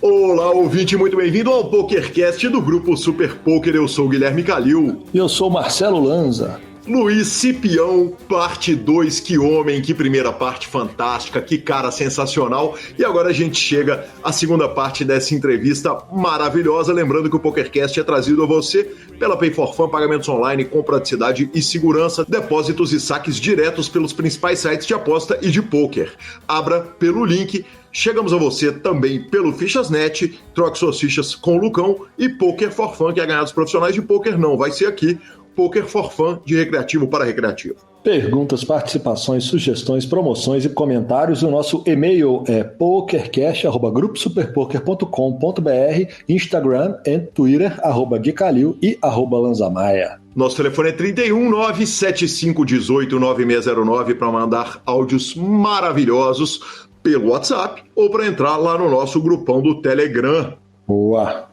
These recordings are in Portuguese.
Olá, ouvinte, muito bem-vindo ao PokerCast do Grupo Super Poker. Eu sou o Guilherme Calil. E eu sou o Marcelo Lanza. Luiz Cipião, parte 2, que homem, que primeira parte fantástica, que cara sensacional. E agora a gente chega à segunda parte dessa entrevista maravilhosa. Lembrando que o PokerCast é trazido a você pela Pay4Fun, pagamentos online com praticidade e segurança, depósitos e saques diretos pelos principais sites de aposta e de poker. Abra pelo link. Chegamos a você também pelo Fichas.net, troque suas fichas com o Lucão e Poker4Fun, que é ganhar dos profissionais de poker, não vai ser aqui. Poker4Fun, de recreativo para recreativo. Perguntas, participações, sugestões, promoções e comentários. O nosso e-mail é pokercast@gruposuperpoker.com.br, Instagram e Twitter, @guicalil e @lanzamaia. Nosso telefone é 31975189609 para mandar áudios maravilhosos pelo WhatsApp ou para entrar lá no nosso grupão do Telegram. Boa!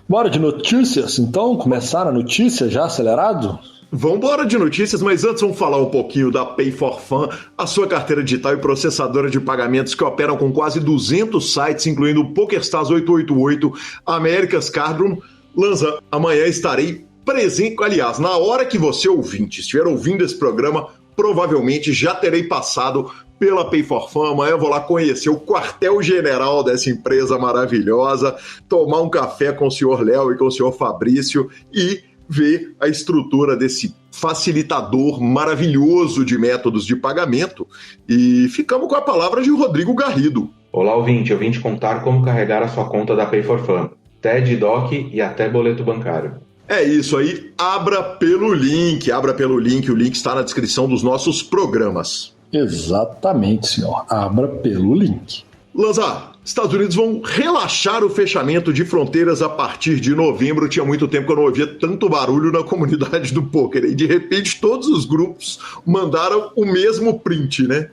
Bora de notícias, então? Começar a notícia já acelerado? Vamos embora de notícias, mas antes vamos falar um pouquinho da Pay4Fun, a sua carteira digital e processadora de pagamentos que operam com quase 200 sites, incluindo o PokerStars 888, America's Cardroom. Lanza, amanhã estarei presente, aliás, na hora que você ouvinte estiver ouvindo esse programa, provavelmente já terei passado pela Pay4Fun. Amanhã eu vou lá conhecer o quartel-general dessa empresa maravilhosa, tomar um café com o senhor Léo e com o senhor Fabrício e ver a estrutura desse facilitador maravilhoso de métodos de pagamento. E ficamos com a palavra de Rodrigo Garrido. Olá, ouvinte. Eu vim te contar como carregar a sua conta da Pay4Fun. TED, DOC e até boleto bancário. É isso aí. Abra pelo link. O link está na descrição dos nossos programas. Exatamente, senhor. Abra pelo link. Lanza, Estados Unidos vão relaxar o fechamento de fronteiras a partir de novembro. Tinha muito tempo que eu não ouvia tanto barulho na comunidade do poker. E de repente todos os grupos mandaram o mesmo print, né?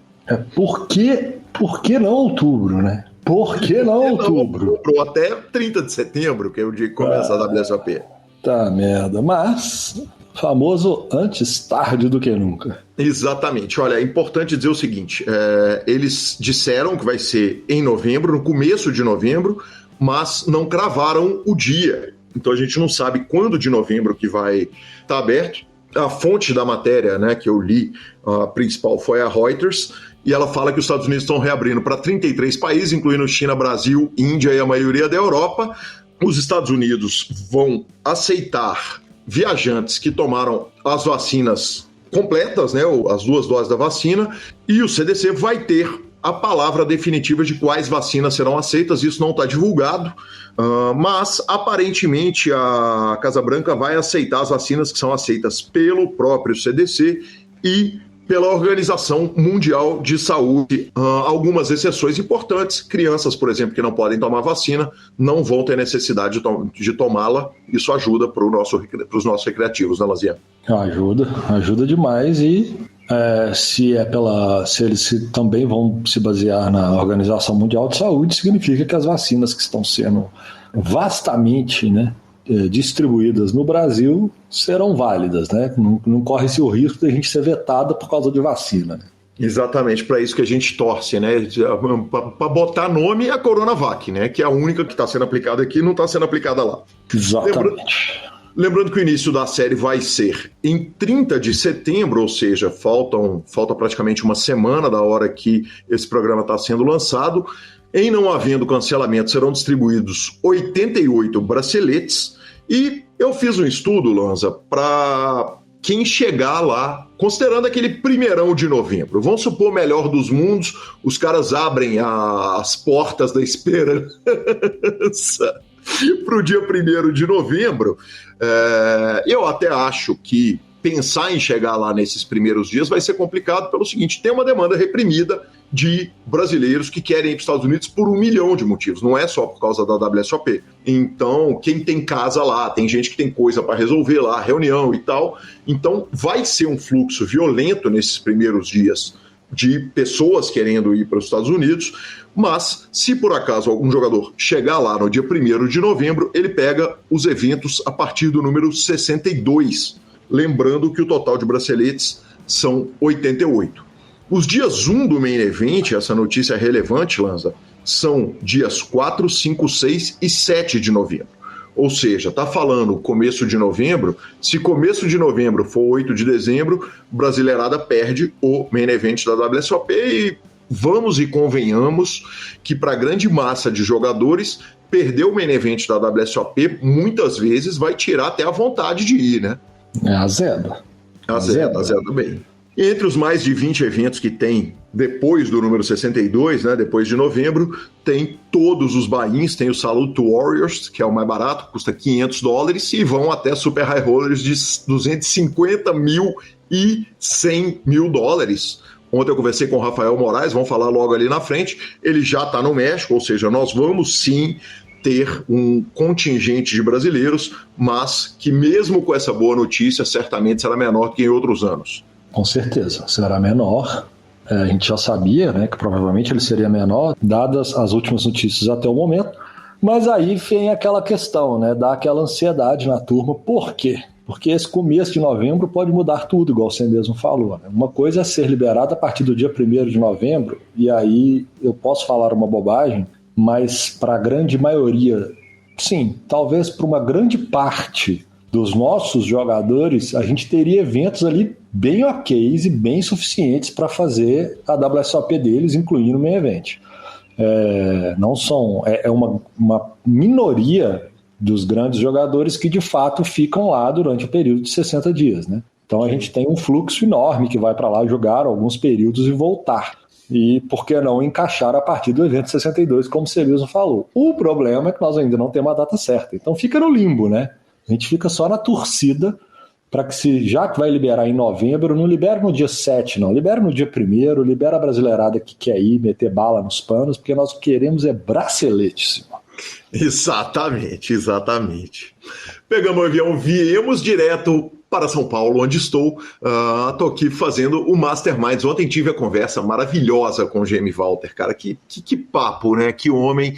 Por que não outubro, né? Por que não outubro? Até 30 de setembro, que é o dia que começa a WSOP. Tá merda, mas famoso antes tarde do que nunca. Exatamente. Olha, é importante dizer o seguinte, eles disseram que vai ser em novembro, no começo de novembro, mas não cravaram o dia. Então a gente não sabe quando de novembro que vai estar aberto. A fonte da matéria, né, que eu li, a principal foi a Reuters, e ela fala que os Estados Unidos estão reabrindo para 33 países, incluindo China, Brasil, Índia e a maioria da Europa. Os Estados Unidos vão aceitar viajantes que tomaram as vacinas completas, né, as 2 doses da vacina, e o CDC vai ter a palavra definitiva de quais vacinas serão aceitas. Isso não está divulgado, mas aparentemente a Casa Branca vai aceitar as vacinas que são aceitas pelo próprio CDC e pela Organização Mundial de Saúde. Algumas exceções importantes: crianças, por exemplo, que não podem tomar vacina, não vão ter necessidade de tomá-la. Isso ajuda para os nossos recreativos, né, Lazinha? Ajuda demais. E se eles também vão se basear na Organização Mundial de Saúde, significa que as vacinas que estão sendo vastamente, né, distribuídas no Brasil serão válidas, né? Não corre-se o risco de a gente ser vetada por causa de vacina, né? Exatamente, para isso que a gente torce, né? Para botar nome a Coronavac, né? Que é a única que está sendo aplicada aqui e não está sendo aplicada lá. Exatamente. Lembrando que o início da série vai ser em 30 de setembro, ou seja, falta praticamente uma semana da hora que esse programa está sendo lançado. Em não havendo cancelamento, serão distribuídos 88 braceletes. E eu fiz um estudo, Lanza, para quem chegar lá, considerando aquele primeirão de novembro. Vamos supor, melhor dos mundos, os caras abrem as portas da esperança para o dia 1º de novembro. Eu até acho que pensar em chegar lá nesses primeiros dias vai ser complicado pelo seguinte: tem uma demanda reprimida de brasileiros que querem ir para os Estados Unidos por 1 milhão de motivos, não é só por causa da WSOP. Então, quem tem casa lá, tem gente que tem coisa para resolver lá, reunião e tal, então vai ser um fluxo violento nesses primeiros dias de pessoas querendo ir para os Estados Unidos, mas se por acaso algum jogador chegar lá no dia 1º de novembro, ele pega os eventos a partir do número 62, lembrando que o total de braceletes são 88. Os dias 1 do Main Event, essa notícia é relevante, Lanza, são dias 4, 5, 6 e 7 de novembro. Ou seja, está falando começo de novembro, se começo de novembro for 8 de dezembro, Brasileirada perde o Main Event da WSOP e vamos e convenhamos que para a grande massa de jogadores, perder o Main Event da WSOP muitas vezes vai tirar até a vontade de ir, né? Azeda Bem. Entre os mais de 20 eventos que tem depois do número 62, né, depois de novembro, tem todos os buy-ins, tem o Salute Warriors, que é o mais barato, custa $500, e vão até Super High Rollers de 250 mil e 100 mil dólares. Ontem eu conversei com o Rafael Moraes, vamos falar logo ali na frente, ele já está no México, ou seja, nós vamos sim ter um contingente de brasileiros, mas que mesmo com essa boa notícia, certamente será menor que em outros anos. Com certeza, será menor. A gente já sabia, né, que provavelmente ele seria menor, dadas as últimas notícias até o momento, mas aí vem aquela questão, né, dá aquela ansiedade na turma. Por quê? Porque esse começo de novembro pode mudar tudo, igual você mesmo falou, né? Uma coisa é ser liberado a partir do dia 1º de novembro, e aí eu posso falar uma bobagem, mas para a grande maioria, sim, talvez para uma grande parte dos nossos jogadores, a gente teria eventos ali bem ok e bem suficientes para fazer a WSOP deles, incluindo o Main Event. Não são, uma minoria dos grandes jogadores que de fato ficam lá durante o período de 60 dias, né? Então a gente tem um fluxo enorme que vai para lá jogar alguns períodos e voltar. E por que não encaixar a partir do evento 62, como você mesmo falou? O problema é que nós ainda não temos a data certa, então fica no limbo, né? A gente fica só na torcida para que, já que vai liberar em novembro, não libera no dia 7, não. Libera no dia 1º, libera a brasileirada que quer ir, meter bala nos panos, porque nós queremos é bracelete, Simão. Exatamente. Pegamos o avião, viemos direto para São Paulo, onde estou. Estou aqui fazendo o Masterminds. Ontem tive a conversa maravilhosa com o GM Walter, cara. Que papo, né? Que homem.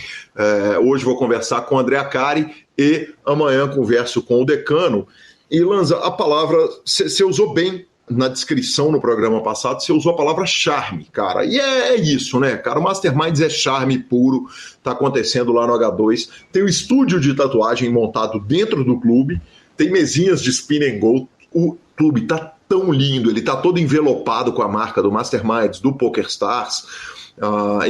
Hoje vou conversar com o André Acari e amanhã converso com o Decano. E, Lanza, a palavra, você usou bem na descrição no programa passado, você usou a palavra charme, cara. E é isso, né, cara? O Masterminds é charme puro, tá acontecendo lá no H2. Tem o estúdio de tatuagem montado dentro do clube, tem mesinhas de spin and go. O clube tá tão lindo, ele tá todo envelopado com a marca do Masterminds, do PokerStars.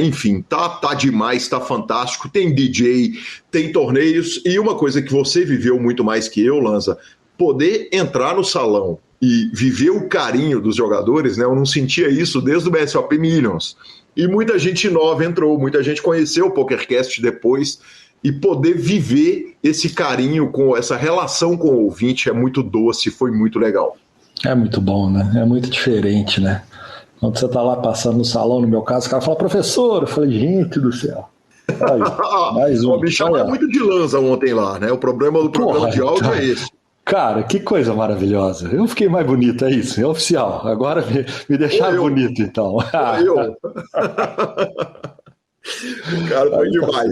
Enfim, tá demais, tá fantástico. Tem DJ, tem torneios. E uma coisa que você viveu muito mais que eu, Lanza, poder entrar no salão e viver o carinho dos jogadores, né? Eu não sentia isso desde o BSOP Millions. E muita gente nova entrou, muita gente conheceu o PokerCast depois, e poder viver esse carinho, com essa relação com o ouvinte é muito doce, foi muito legal. É muito bom, né? É muito diferente, né? Quando você tá lá passando no salão, no meu caso, o cara fala, professor, eu falei, gente do céu. Aí, mais um. Me chamaram muito de Lanza ontem lá, né? O problema do programa de áudio é esse. Cara, que coisa maravilhosa. Eu fiquei mais bonito, é isso, é oficial. Agora me deixaram bonito, então. Eu. Cara,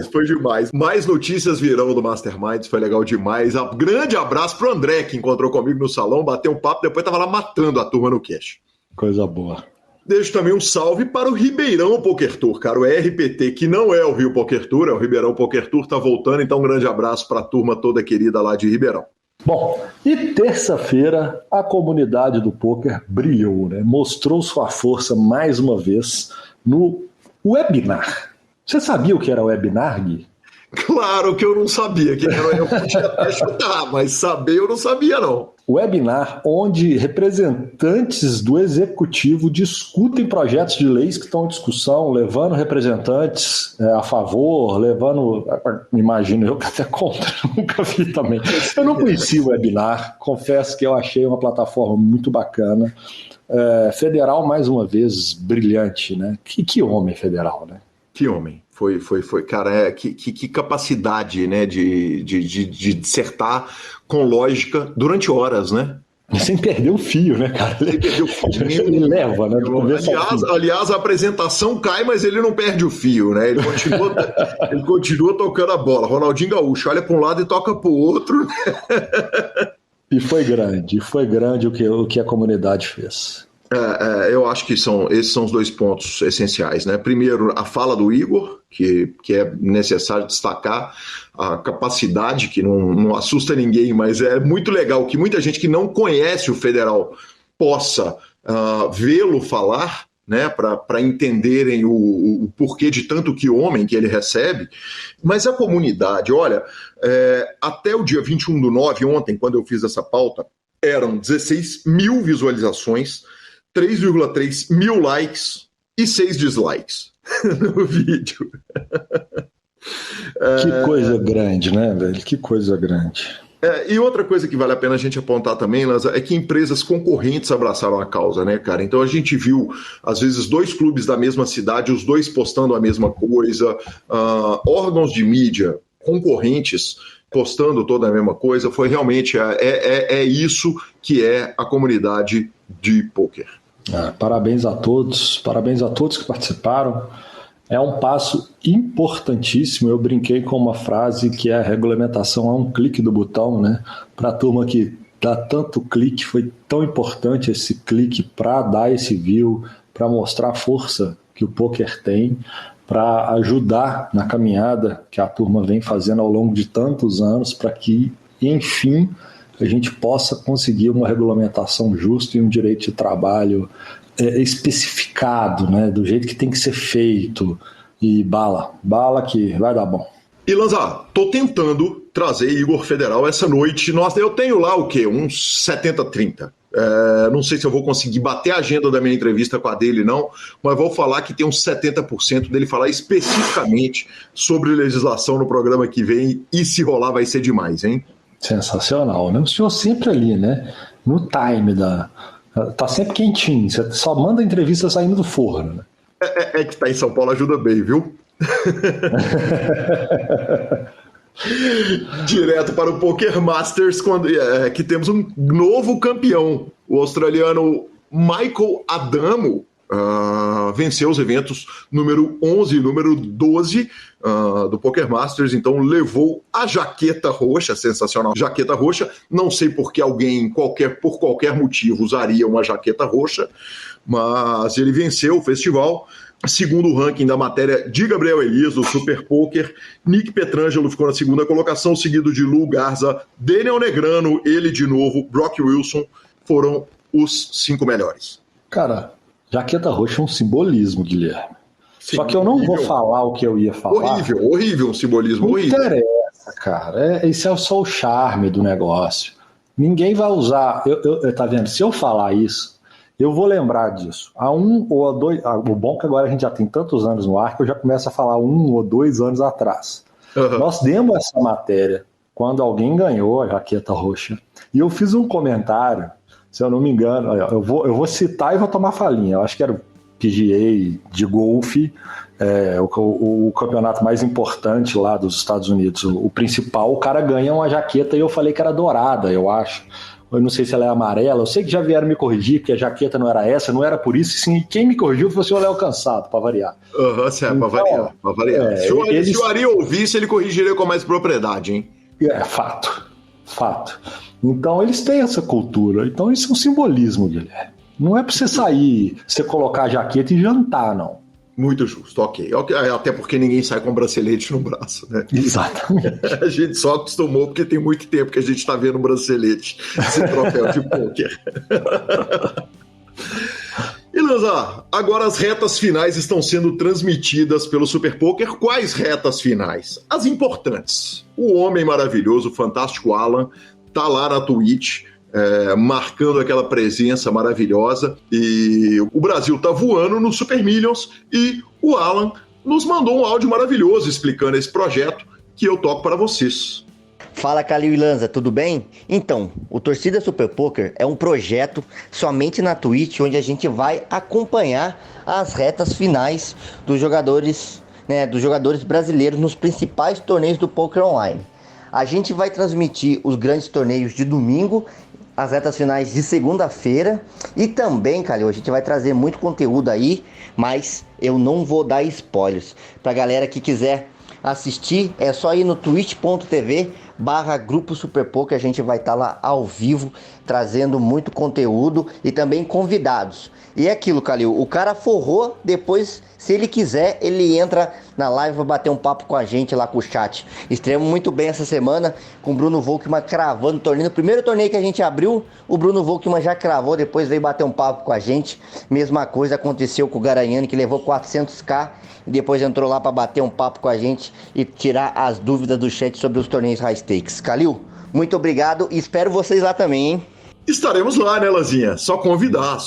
foi demais. Mais notícias virão do Masterminds, foi legal demais. Grande abraço pro André, que encontrou comigo no salão, bateu um papo, depois tava lá matando a turma no cash. Coisa boa. Deixo também um salve para o Ribeirão Poker Tour, cara, o RPT, que não é o Rio Poker Tour, é o Ribeirão Poker Tour, tá voltando, então um grande abraço para a turma toda querida lá de Ribeirão. Bom, e terça-feira a comunidade do poker brilhou, né? Mostrou sua força mais uma vez no webinar. Você sabia o que era webinar, Gui? Claro que eu não sabia, eu podia até chutar, mas saber eu não sabia não. Webinar onde representantes do executivo discutem projetos de leis que estão em discussão, levando representantes a favor, levando, imagino eu que até contra, nunca vi também. Eu não conheci o webinar, confesso que eu achei uma plataforma muito bacana. Federal, mais uma vez, brilhante, né? Que homem federal, né? Que homem. Foi, cara, que capacidade, né, de dissertar com lógica durante horas, né? Sem perder o fio, né, cara? Sem perder o fio. Ele leva, né? Aliás, a apresentação cai, mas ele não perde o fio, né? Ele continua tocando a bola. Ronaldinho Gaúcho olha para um lado e toca para o outro. E foi grande o que a comunidade fez. Eu acho que esses são os dois pontos essenciais, né? Primeiro, a fala do Igor, que é necessário destacar a capacidade, que não assusta ninguém, mas é muito legal que muita gente que não conhece o Federal possa vê-lo falar, né? Para entenderem o porquê de tanto que homem que ele recebe. Mas a comunidade, olha, até o dia 21/9, ontem, quando eu fiz essa pauta, eram 16 mil visualizações, 3,3 mil likes e 6 dislikes no vídeo. Que coisa grande, né, velho? Que coisa grande. E outra coisa que vale a pena a gente apontar também, Lanza, é que empresas concorrentes abraçaram a causa, né, cara? Então a gente viu, às vezes, 2 clubes da mesma cidade, os 2 postando a mesma coisa, órgãos de mídia concorrentes postando toda a mesma coisa. Foi realmente isso que é a comunidade de pôquer. Parabéns a todos que participaram. É um passo importantíssimo. Eu brinquei com uma frase que é a regulamentação a um clique do botão, né? Para a turma que dá tanto clique, foi tão importante esse clique para dar esse view, para mostrar a força que o pôquer tem, para ajudar na caminhada que a turma vem fazendo ao longo de tantos anos, para que, enfim, a gente possa conseguir uma regulamentação justa e um direito de trabalho especificado, né, do jeito que tem que ser feito. E bala que vai dar bom. E Lanza, tô tentando trazer Igor Federal essa noite. Eu tenho lá o quê? Uns 70-30. Não sei se eu vou conseguir bater a agenda da minha entrevista com a dele, não, mas vou falar que tem uns 70% dele falar especificamente sobre legislação no programa que vem, e se rolar vai ser demais, hein? Sensacional, né? O senhor sempre ali, né? No time tá sempre quentinho, você só manda a entrevista saindo do forno, né? Que tá em São Paulo ajuda bem, viu? Direto para o Poker Masters, que temos um novo campeão. O australiano Michael Adamo venceu os eventos número 11 e número 12 do Poker Masters, então levou a jaqueta roxa, sensacional jaqueta roxa. Não sei por que alguém, por qualquer motivo, usaria uma jaqueta roxa, mas ele venceu o festival. Segundo o ranking da matéria de Gabriel Elias, do Super Poker, Nick Petrangelo ficou na segunda colocação, seguido de Lu Garza, Daniel Negrano, ele de novo, Brock Wilson, foram os 5 melhores. Cara, jaqueta roxa é um simbolismo, Guilherme. Sim, só que eu não vou falar o que eu ia falar. Horrível um simbolismo. Não horrível. Interessa, cara. Isso é só o charme do negócio. Ninguém vai usar. Tá vendo? Se eu falar isso, eu vou lembrar disso. Há 1 ou 2. O bom é que agora a gente já tem tantos anos no ar que eu já começo a falar 1 ou 2 anos atrás. Uhum. Nós demos essa matéria quando alguém ganhou a jaqueta roxa. E eu fiz um comentário, se eu não me engano, eu vou citar e vou tomar falinha. Eu acho que era o PGA de golfe, o campeonato mais importante lá dos Estados Unidos. O principal, o cara ganha uma jaqueta e eu falei que era dourada, eu acho. Eu não sei se ela é amarela, eu sei que já vieram me corrigir, porque a jaqueta não era essa, não era por isso, sim. Quem me corrigiu foi o senhor Léo Cansado, para variar. Então, para variar. Se o Ari ouvisse, ele corrigiria com mais propriedade, hein? Fato. Então eles têm essa cultura, então isso é um simbolismo, Guilherme. Não é para você sair, você colocar a jaqueta e jantar, não. Muito justo, ok. Até porque ninguém sai com bracelete no braço, né? Exatamente. A gente só acostumou porque tem muito tempo que a gente está vendo bracelete, esse troféu de pôquer. E Lanza, agora as retas finais estão sendo transmitidas pelo Super Poker. Quais retas finais? As importantes. O homem maravilhoso, o fantástico Alan, tá lá na Twitch, marcando aquela presença maravilhosa, e o Brasil tá voando no Super Millions, e o Alan nos mandou um áudio maravilhoso explicando esse projeto que eu toco para vocês. Fala, Calil e Lanza, tudo bem? Então, o Torcida Super Poker é um projeto somente na Twitch, onde a gente vai acompanhar as retas finais dos jogadores brasileiros nos principais torneios do Poker Online. A gente vai transmitir os grandes torneios de domingo, as retas finais de segunda-feira, e também, Calil, a gente vai trazer muito conteúdo aí, mas eu não vou dar spoilers. Pra galera que quiser assistir, é só ir no twitch.tv/Grupo Super Poker, a gente vai estar lá ao vivo, trazendo muito conteúdo e também convidados. E é aquilo, Calil, o cara forrou, depois, se ele quiser, ele entra na live para bater um papo com a gente lá com o chat. Estreamos muito bem essa semana com o Bruno Volkmann cravando o torneio. No primeiro torneio que a gente abriu, o Bruno Volkmann já cravou, depois veio bater um papo com a gente. Mesma coisa aconteceu com o Garanhani, que levou 400k e depois entrou lá para bater um papo com a gente e tirar as dúvidas do chat sobre os torneios high stakes. Calil, muito obrigado e espero vocês lá também, hein? Estaremos lá, né, Lazinha? Só convidar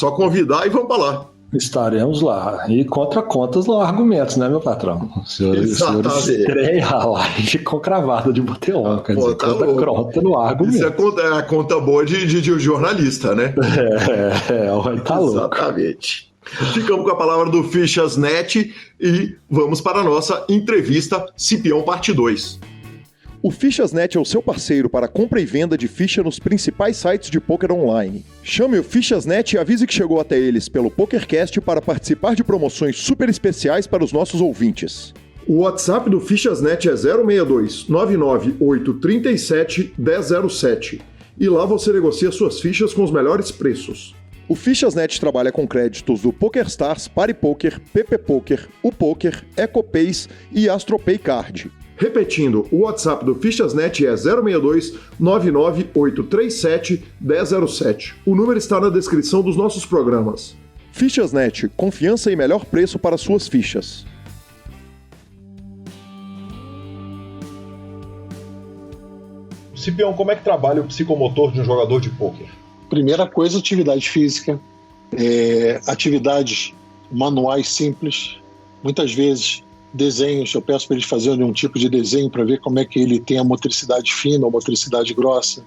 e vamos para lá. Estaremos lá. E contra contas, lá argumentos, né, meu patrão? O senhor estreia a live com cravada de botelão. Quer dizer, tá conta conta no argumento. Isso é a conta boa de jornalista, né? Tá louco. Exatamente. Ficamos com a palavra do Fichas.net e vamos para a nossa entrevista Cipião Parte 2. O Fichas.net é o seu parceiro para compra e venda de ficha nos principais sites de pôquer online. Chame o Fichas.net e avise que chegou até eles pelo PokerCast para participar de promoções super especiais para os nossos ouvintes. O WhatsApp do Fichas.net é 062 99837 1007 e lá você negocia suas fichas com os melhores preços. O Fichas.net trabalha com créditos do PokerStars, PariPoker, PPPoker, UPoker, EcoPays e AstroPay Card. Repetindo, o WhatsApp do Fichas.net é 062 99837 1007. O número está na descrição dos nossos programas. Fichas.net, confiança e melhor preço para suas fichas. Cipião, como é que trabalha o psicomotor de um jogador de pôquer? Primeira coisa, atividade física, atividades manuais simples, muitas vezes desenhos, eu peço para eles fazerem um tipo de desenho para ver como é que ele tem a motricidade fina ou motricidade grossa.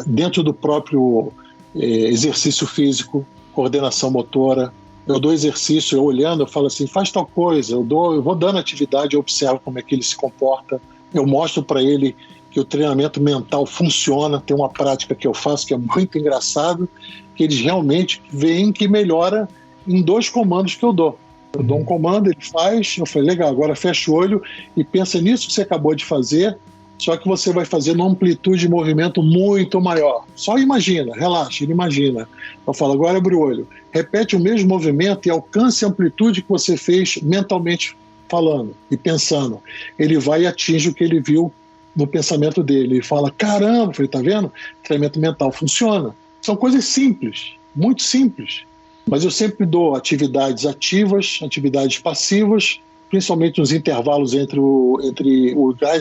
Dentro do próprio exercício físico, coordenação motora, eu dou exercício, eu olhando, eu falo assim, faz tal coisa, eu vou dando atividade, eu observo como é que ele se comporta, eu mostro para ele que o treinamento mental funciona, tem uma prática que eu faço que é muito engraçado, que eles realmente veem que melhora em 2 comandos que eu dou. Eu dou um comando, ele faz, eu falei, legal, agora fecha o olho e pensa nisso que você acabou de fazer, só que você vai fazer numa amplitude de movimento muito maior. Só imagina, relaxa, ele imagina. Eu falo, agora abre o olho, repete o mesmo movimento e alcance a amplitude que você fez mentalmente falando e pensando. Ele vai e atinge o que ele viu no pensamento dele. Ele fala, caramba, eu falei, tá vendo? O treinamento mental funciona. São coisas simples, muito simples. Mas eu sempre dou atividades ativas, atividades passivas, principalmente nos intervalos entre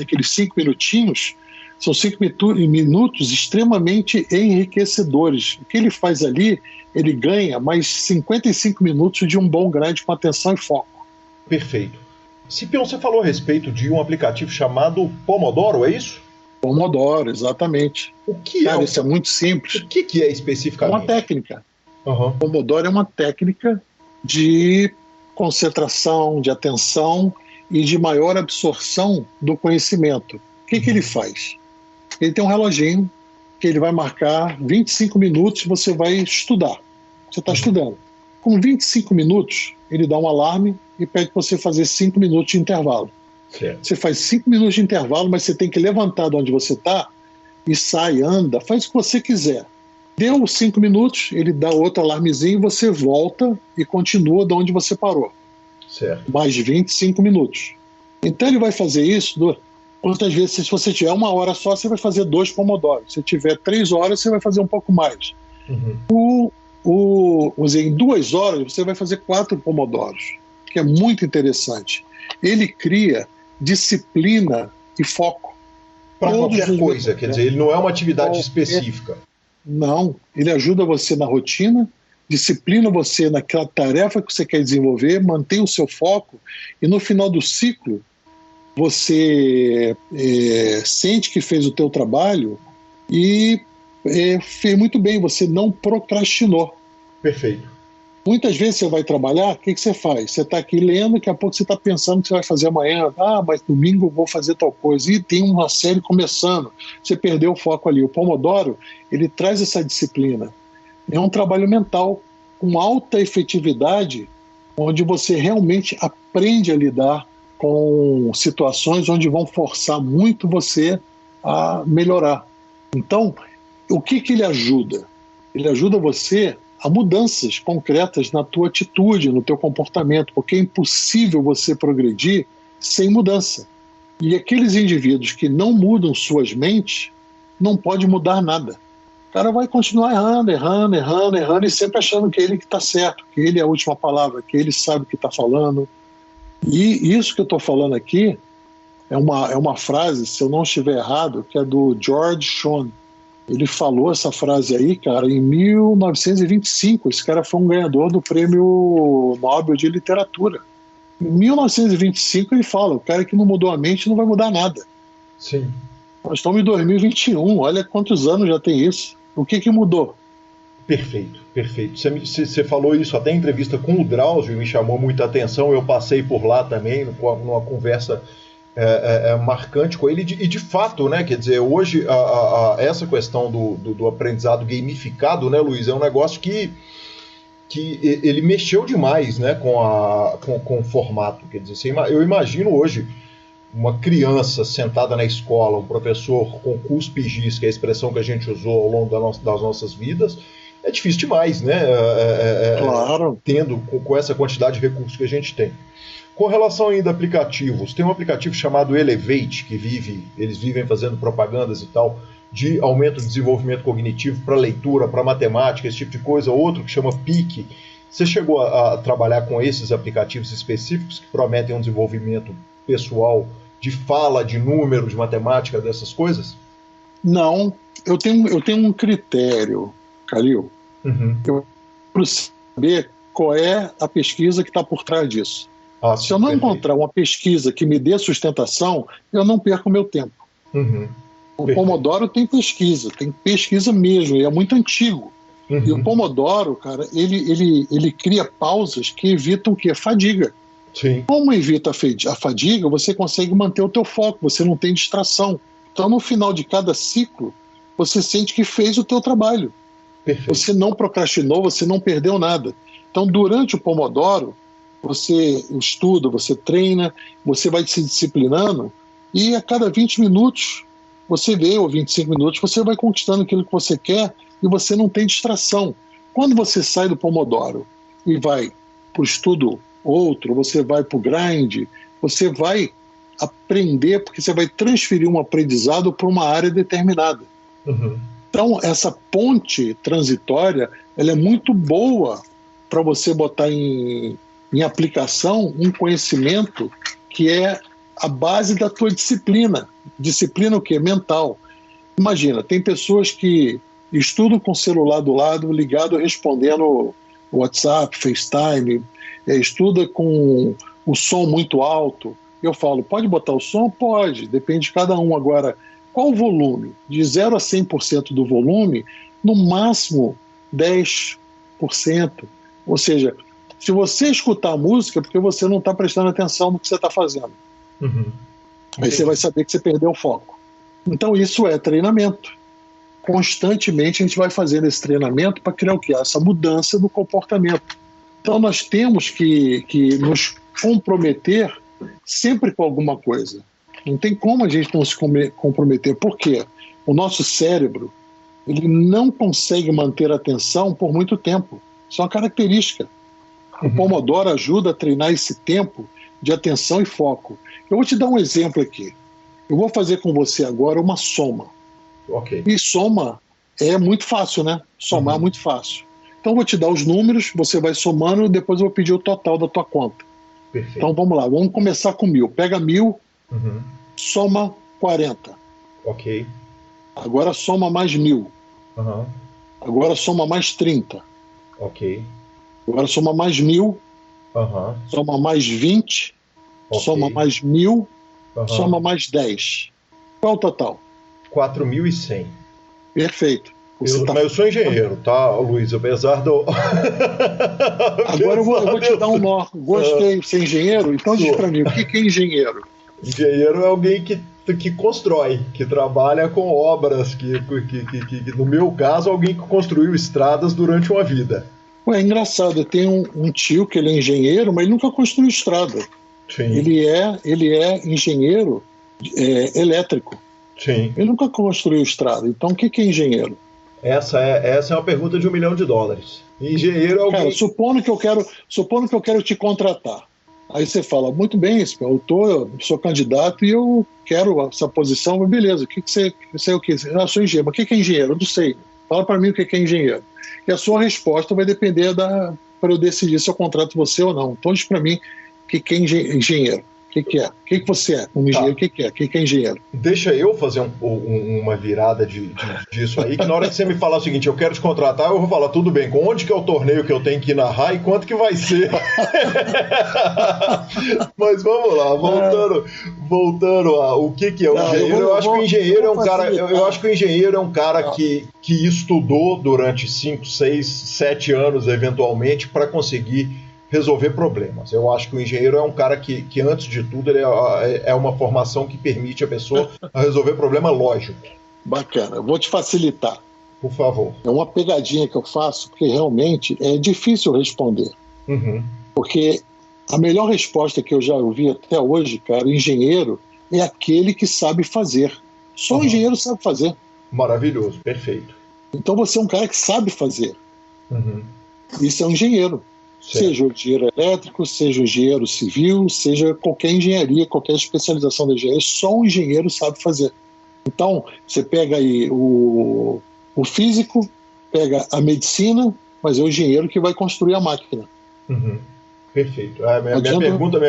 aqueles 5 minutinhos, são 5 minutos extremamente enriquecedores. O que ele faz ali, ele ganha mais 55 minutos de um bom grind com atenção e foco. Perfeito. Cipião, você falou a respeito de um aplicativo chamado Pomodoro, é isso? Pomodoro, exatamente. O que é? Isso é muito simples. O que é especificamente? É uma técnica. Pomodoro é uma técnica de concentração, de atenção e de maior absorção do conhecimento. O que ele faz? Ele tem um reloginho que ele vai marcar 25 minutos e você vai estudar. Você está estudando. Com 25 minutos, ele dá um alarme e pede para você fazer 5 minutos de intervalo. Certo. Você faz 5 minutos de intervalo, mas você tem que levantar de onde você está e sai, anda, faz o que você quiser. Deu 5 minutos, ele dá outro alarmezinho, você volta e continua de onde você parou. Certo. Mais de 25 minutos. Então ele vai fazer isso, quantas vezes, se você tiver 1 hora só, você vai fazer 2 pomodoros. Se tiver 3 horas, você vai fazer um pouco mais. Em 2 horas, você vai fazer 4 pomodoros, que é muito interessante. Ele cria disciplina e foco. Para qualquer coisa, quer dizer, ele não é uma atividade específica. Não, ele ajuda você na rotina, disciplina você naquela tarefa que você quer desenvolver, mantém o seu foco e no final do ciclo você sente que fez o teu trabalho e fez muito bem, você não procrastinou. Perfeito. Muitas vezes você vai trabalhar, o que você faz? Você está aqui lendo, daqui a pouco você está pensando o que você vai fazer amanhã. Mas domingo eu vou fazer tal coisa. E tem uma série começando. Você perdeu o foco ali. O Pomodoro, ele traz essa disciplina. É um trabalho mental com alta efetividade, onde você realmente aprende a lidar com situações onde vão forçar muito você a melhorar. Então, o que ele ajuda? Ele ajuda você a mudanças concretas na tua atitude, no teu comportamento, porque é impossível você progredir sem mudança. E aqueles indivíduos que não mudam suas mentes, não pode mudar nada. O cara vai continuar errando, e sempre achando que ele que está certo, que ele é a última palavra, que ele sabe o que está falando. E isso que eu estou falando aqui é uma frase, se eu não estiver errado, que é do George Shon. Ele falou essa frase aí, cara, em 1925. Esse cara foi um ganhador do Prêmio Nobel de Literatura. Em 1925 ele fala, o cara que não mudou a mente não vai mudar nada. Sim. Nós estamos em 2021, olha quantos anos já tem isso. O que mudou? Perfeito. Você falou isso até em entrevista com o Drauzio, me chamou muita atenção, eu passei por lá também, numa conversa marcante com ele, e de fato, né, quer dizer, hoje essa questão do aprendizado gamificado, né, Luiz, é um negócio que ele mexeu demais, né, com o formato, quer dizer, eu imagino hoje uma criança sentada na escola, um professor com cuspe e giz, que é a expressão que a gente usou ao longo das nossas vidas, é difícil demais, né? Claro. Tendo com essa quantidade de recursos que a gente tem. Com relação ainda a aplicativos, tem um aplicativo chamado Elevate, eles vivem fazendo propagandas e tal, de aumento de desenvolvimento cognitivo para leitura, para matemática, esse tipo de coisa. Outro que chama PIC. Você chegou a trabalhar com esses aplicativos específicos que prometem um desenvolvimento pessoal de fala, de número, de matemática, dessas coisas? Não, eu tenho um critério, Calil. Uhum. Eu preciso saber qual é a pesquisa que está por trás disso. Se eu não encontrar uma pesquisa que me dê sustentação, eu não perco meu tempo. Uhum. O Pomodoro tem pesquisa mesmo, e é muito antigo. Uhum. E o Pomodoro, cara, ele cria pausas que evitam o quê? Fadiga. Sim. Como evita a fadiga, você consegue manter o teu foco, você não tem distração. Então, no final de cada ciclo, você sente que fez o teu trabalho. Perfeito. Você não procrastinou, você não perdeu nada. Então, durante o Pomodoro, você estuda, você treina, você vai se disciplinando, e a cada 20 minutos, você vê, ou 25 minutos, você vai conquistando aquilo que você quer e você não tem distração. Quando você sai do Pomodoro e vai para o estudo outro, você vai para o grind, você vai aprender, porque você vai transferir um aprendizado para uma área determinada. Uhum. Então, essa ponte transitória, ela é muito boa para você botar em aplicação um conhecimento que é a base da tua disciplina. Disciplina o quê? Mental. Imagina, tem pessoas que estudam com o celular do lado, ligado, respondendo WhatsApp, FaceTime, estuda com o som muito alto. Eu falo, pode botar o som? Pode, depende de cada um. Agora, qual o volume? De 0 a 100% do volume, no máximo 10%. Ou seja, se você escutar a música, é porque você não está prestando atenção no que você está fazendo. Uhum. Aí você vai saber que você perdeu o foco. Então isso é treinamento. Constantemente a gente vai fazendo esse treinamento para criar o quê? Essa mudança do comportamento. Então nós temos que nos comprometer sempre com alguma coisa. Não tem como a gente não se comprometer. Por quê? O nosso cérebro, ele não consegue manter a atenção por muito tempo. Isso é uma característica. O Pomodoro ajuda a treinar esse tempo de atenção e foco. Eu vou te dar um exemplo aqui. Eu vou fazer com você agora uma soma. Ok. E soma é muito fácil, né? Somar é muito fácil. Então eu vou te dar os números, você vai somando e depois eu vou pedir o total da tua conta. Perfeito. Então vamos lá, vamos começar com 1.000. Pega 1.000, soma 40. Ok. Agora soma mais 1.000. Uhum. Agora soma mais 30. Ok. Agora soma mais 1.000. Uhum. Soma mais 20. Okay. Soma mais 1.000. Soma mais 10. Qual é o total? 4.100. Perfeito. Mas eu sou engenheiro, tá, Luiz? Apesar do... Agora eu vou te dar um nó. Gostei de ser engenheiro? Então diz pra mim, o que é engenheiro? Engenheiro é alguém que constrói, que trabalha com obras, que no meu caso, alguém que construiu estradas durante uma vida. Ué, é engraçado, eu tenho um tio que ele é engenheiro, mas ele nunca construiu estrada. Sim. Ele é engenheiro elétrico. Sim. Ele nunca construiu estrada. Então o que é engenheiro? Essa é uma pergunta de $1 milhão. Engenheiro é alguém... Cara, supondo que eu quero te contratar. Aí você fala, muito bem, eu sou candidato e eu quero essa posição, mas beleza, o que você é o quê? Eu sou engenheiro, mas o que é engenheiro? Eu não sei. Fala para mim o que é engenheiro. E a sua resposta vai depender para eu decidir se eu contrato você ou não. Então diz para mim o que é engenheiro. O que é? O que você é? Um engenheiro, o que é? O que é engenheiro? Deixa eu fazer uma virada disso aí, que na hora que você me falar o seguinte, eu quero te contratar, eu vou falar, tudo bem, com onde que é o torneio que eu tenho que narrar e quanto que vai ser? Mas vamos lá, voltando a o que é o engenheiro. Eu acho que o engenheiro é um cara que estudou durante 5, 6, 7 anos, eventualmente, para conseguir resolver problemas. Eu acho que o engenheiro é um cara que antes de tudo, ele é uma formação que permite a pessoa resolver problema lógico. Bacana, eu vou te facilitar. Por favor. É uma pegadinha que eu faço, porque realmente é difícil responder. Uhum. Porque a melhor resposta que eu já ouvi até hoje, cara, engenheiro é aquele que sabe fazer. Só o engenheiro sabe fazer. Maravilhoso, perfeito. Então você é um cara que sabe fazer. Uhum. Isso é um engenheiro. Certo. Seja o engenheiro elétrico, seja o engenheiro civil, seja qualquer engenharia, qualquer especialização da engenharia, só um engenheiro sabe fazer. Então, você pega aí o físico, pega a medicina, mas é o engenheiro que vai construir a máquina. Uhum. Perfeito. A minha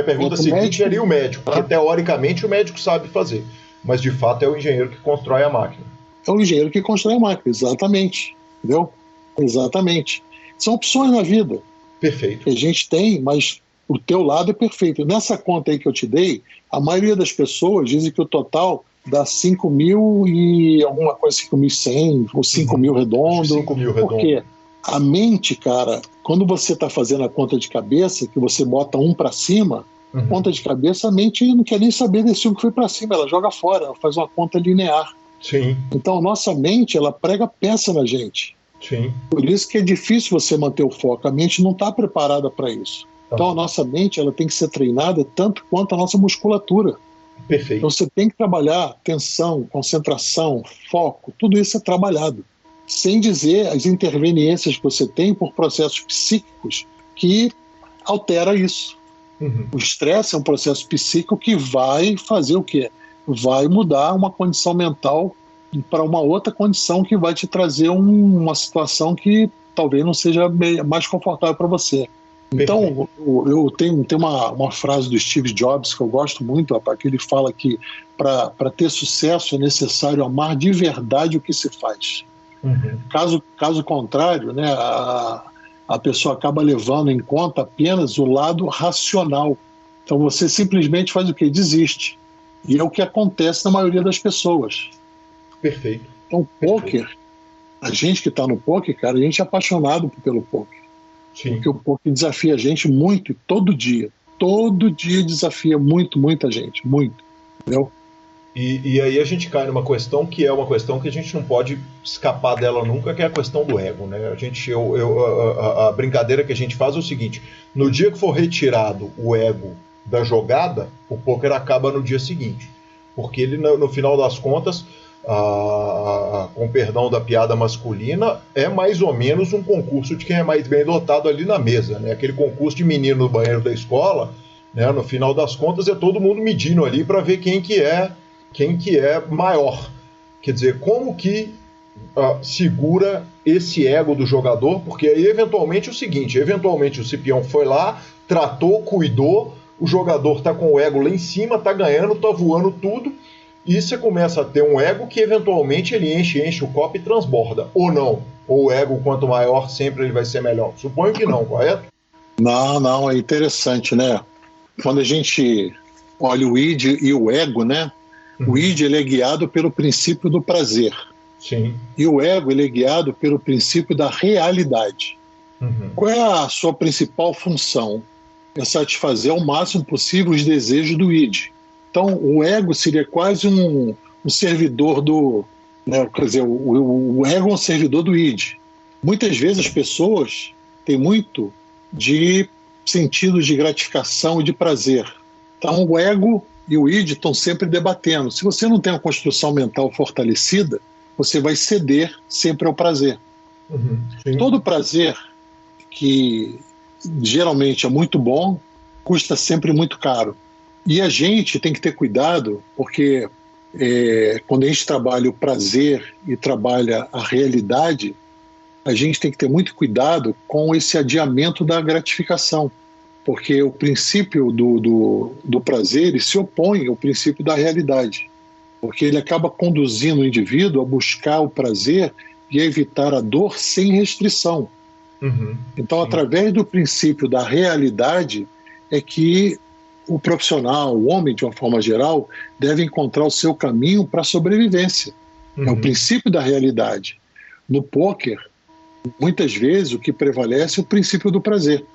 pergunta seguinte seria o médico, porque teoricamente o médico sabe fazer, mas de fato é o engenheiro que constrói a máquina. É o engenheiro que constrói a máquina, exatamente. Entendeu? Exatamente. São opções na vida. Perfeito. Que a gente tem, mas o teu lado é perfeito. Nessa conta aí que eu te dei, a maioria das pessoas dizem que o total dá 5 mil e alguma coisa, 5.100 ou 5 mil redondo. 5 mil redondo. Porque a mente, cara, quando você está fazendo a conta de cabeça, que você bota 1 para cima, conta de cabeça, a mente não quer nem saber desse 1 que foi para cima, ela joga fora, ela faz uma conta linear. Sim. Então a nossa mente, ela prega peça na gente. Sim. Por isso que é difícil você manter o foco. A mente não está preparada para isso. Então a nossa mente, ela tem que ser treinada tanto quanto a nossa musculatura. Perfeito. Então você tem que trabalhar atenção, concentração, foco, tudo isso é trabalhado. Sem dizer as interveniências que você tem por processos psíquicos que altera isso. Uhum. O estresse é um processo psíquico que vai fazer o quê? Vai mudar uma condição mental para uma outra condição que vai te trazer uma situação que talvez não seja mais confortável para você. Então, eu tenho uma frase do Steve Jobs que eu gosto muito, rapaz, que ele fala que para ter sucesso é necessário amar de verdade o que se faz. Uhum. Caso contrário, né, a pessoa acaba levando em conta apenas o lado racional. Então você simplesmente faz o quê? Desiste. E é o que acontece na maioria das pessoas. Perfeito. Então, poker, a gente que está no poker, cara, a gente é apaixonado pelo poker. Sim. Porque o poker desafia a gente muito, todo dia. Todo dia desafia muita gente, muito. Entendeu? E aí a gente cai numa questão que é uma questão que a gente não pode escapar dela nunca, que é a questão do ego, né? A brincadeira que a gente faz é o seguinte: no dia que for retirado o ego da jogada, o poker acaba no dia seguinte. Porque ele, no final das contas, com perdão da piada masculina, é mais ou menos um concurso de quem é mais bem dotado ali na mesa, né? Aquele concurso de menino no banheiro da escola, né? No final das contas é todo mundo medindo ali para ver quem que é maior. Quer dizer, como que segura esse ego do jogador, porque aí eventualmente o Cipião foi lá, tratou, cuidou, o jogador tá com o ego lá em cima, tá ganhando, tá voando tudo, e você começa a ter um ego que eventualmente ele enche o copo e transborda, ou não? Ou o ego, quanto maior, sempre ele vai ser melhor? Suponho que não, correto? Não, é interessante, né? Quando a gente olha o id e o ego, né? O id ele é guiado pelo princípio do prazer. Sim. E o ego ele é guiado pelo princípio da realidade. Uhum. Qual é a sua principal função? É satisfazer ao máximo possível os desejos do id. Então, o ego seria quase um servidor do... Né, quer dizer, o ego é um servidor do id. Muitas vezes as pessoas têm muito de sentido de gratificação e de prazer. Então, o ego e o id estão sempre debatendo. Se você não tem uma construção mental fortalecida, você vai ceder sempre ao prazer. Todo prazer, que geralmente é muito bom, custa sempre muito caro. E a gente tem que ter cuidado, porque quando a gente trabalha o prazer e trabalha a realidade, a gente tem que ter muito cuidado com esse adiamento da gratificação, porque o princípio do prazer ele se opõe ao princípio da realidade, porque ele acaba conduzindo o indivíduo a buscar o prazer e a evitar a dor sem restrição. Então, através do princípio da realidade, é que o profissional, o homem, de uma forma geral, deve encontrar o seu caminho para a sobrevivência. É o princípio da realidade. No pôquer, muitas vezes, o que prevalece é o princípio do prazer.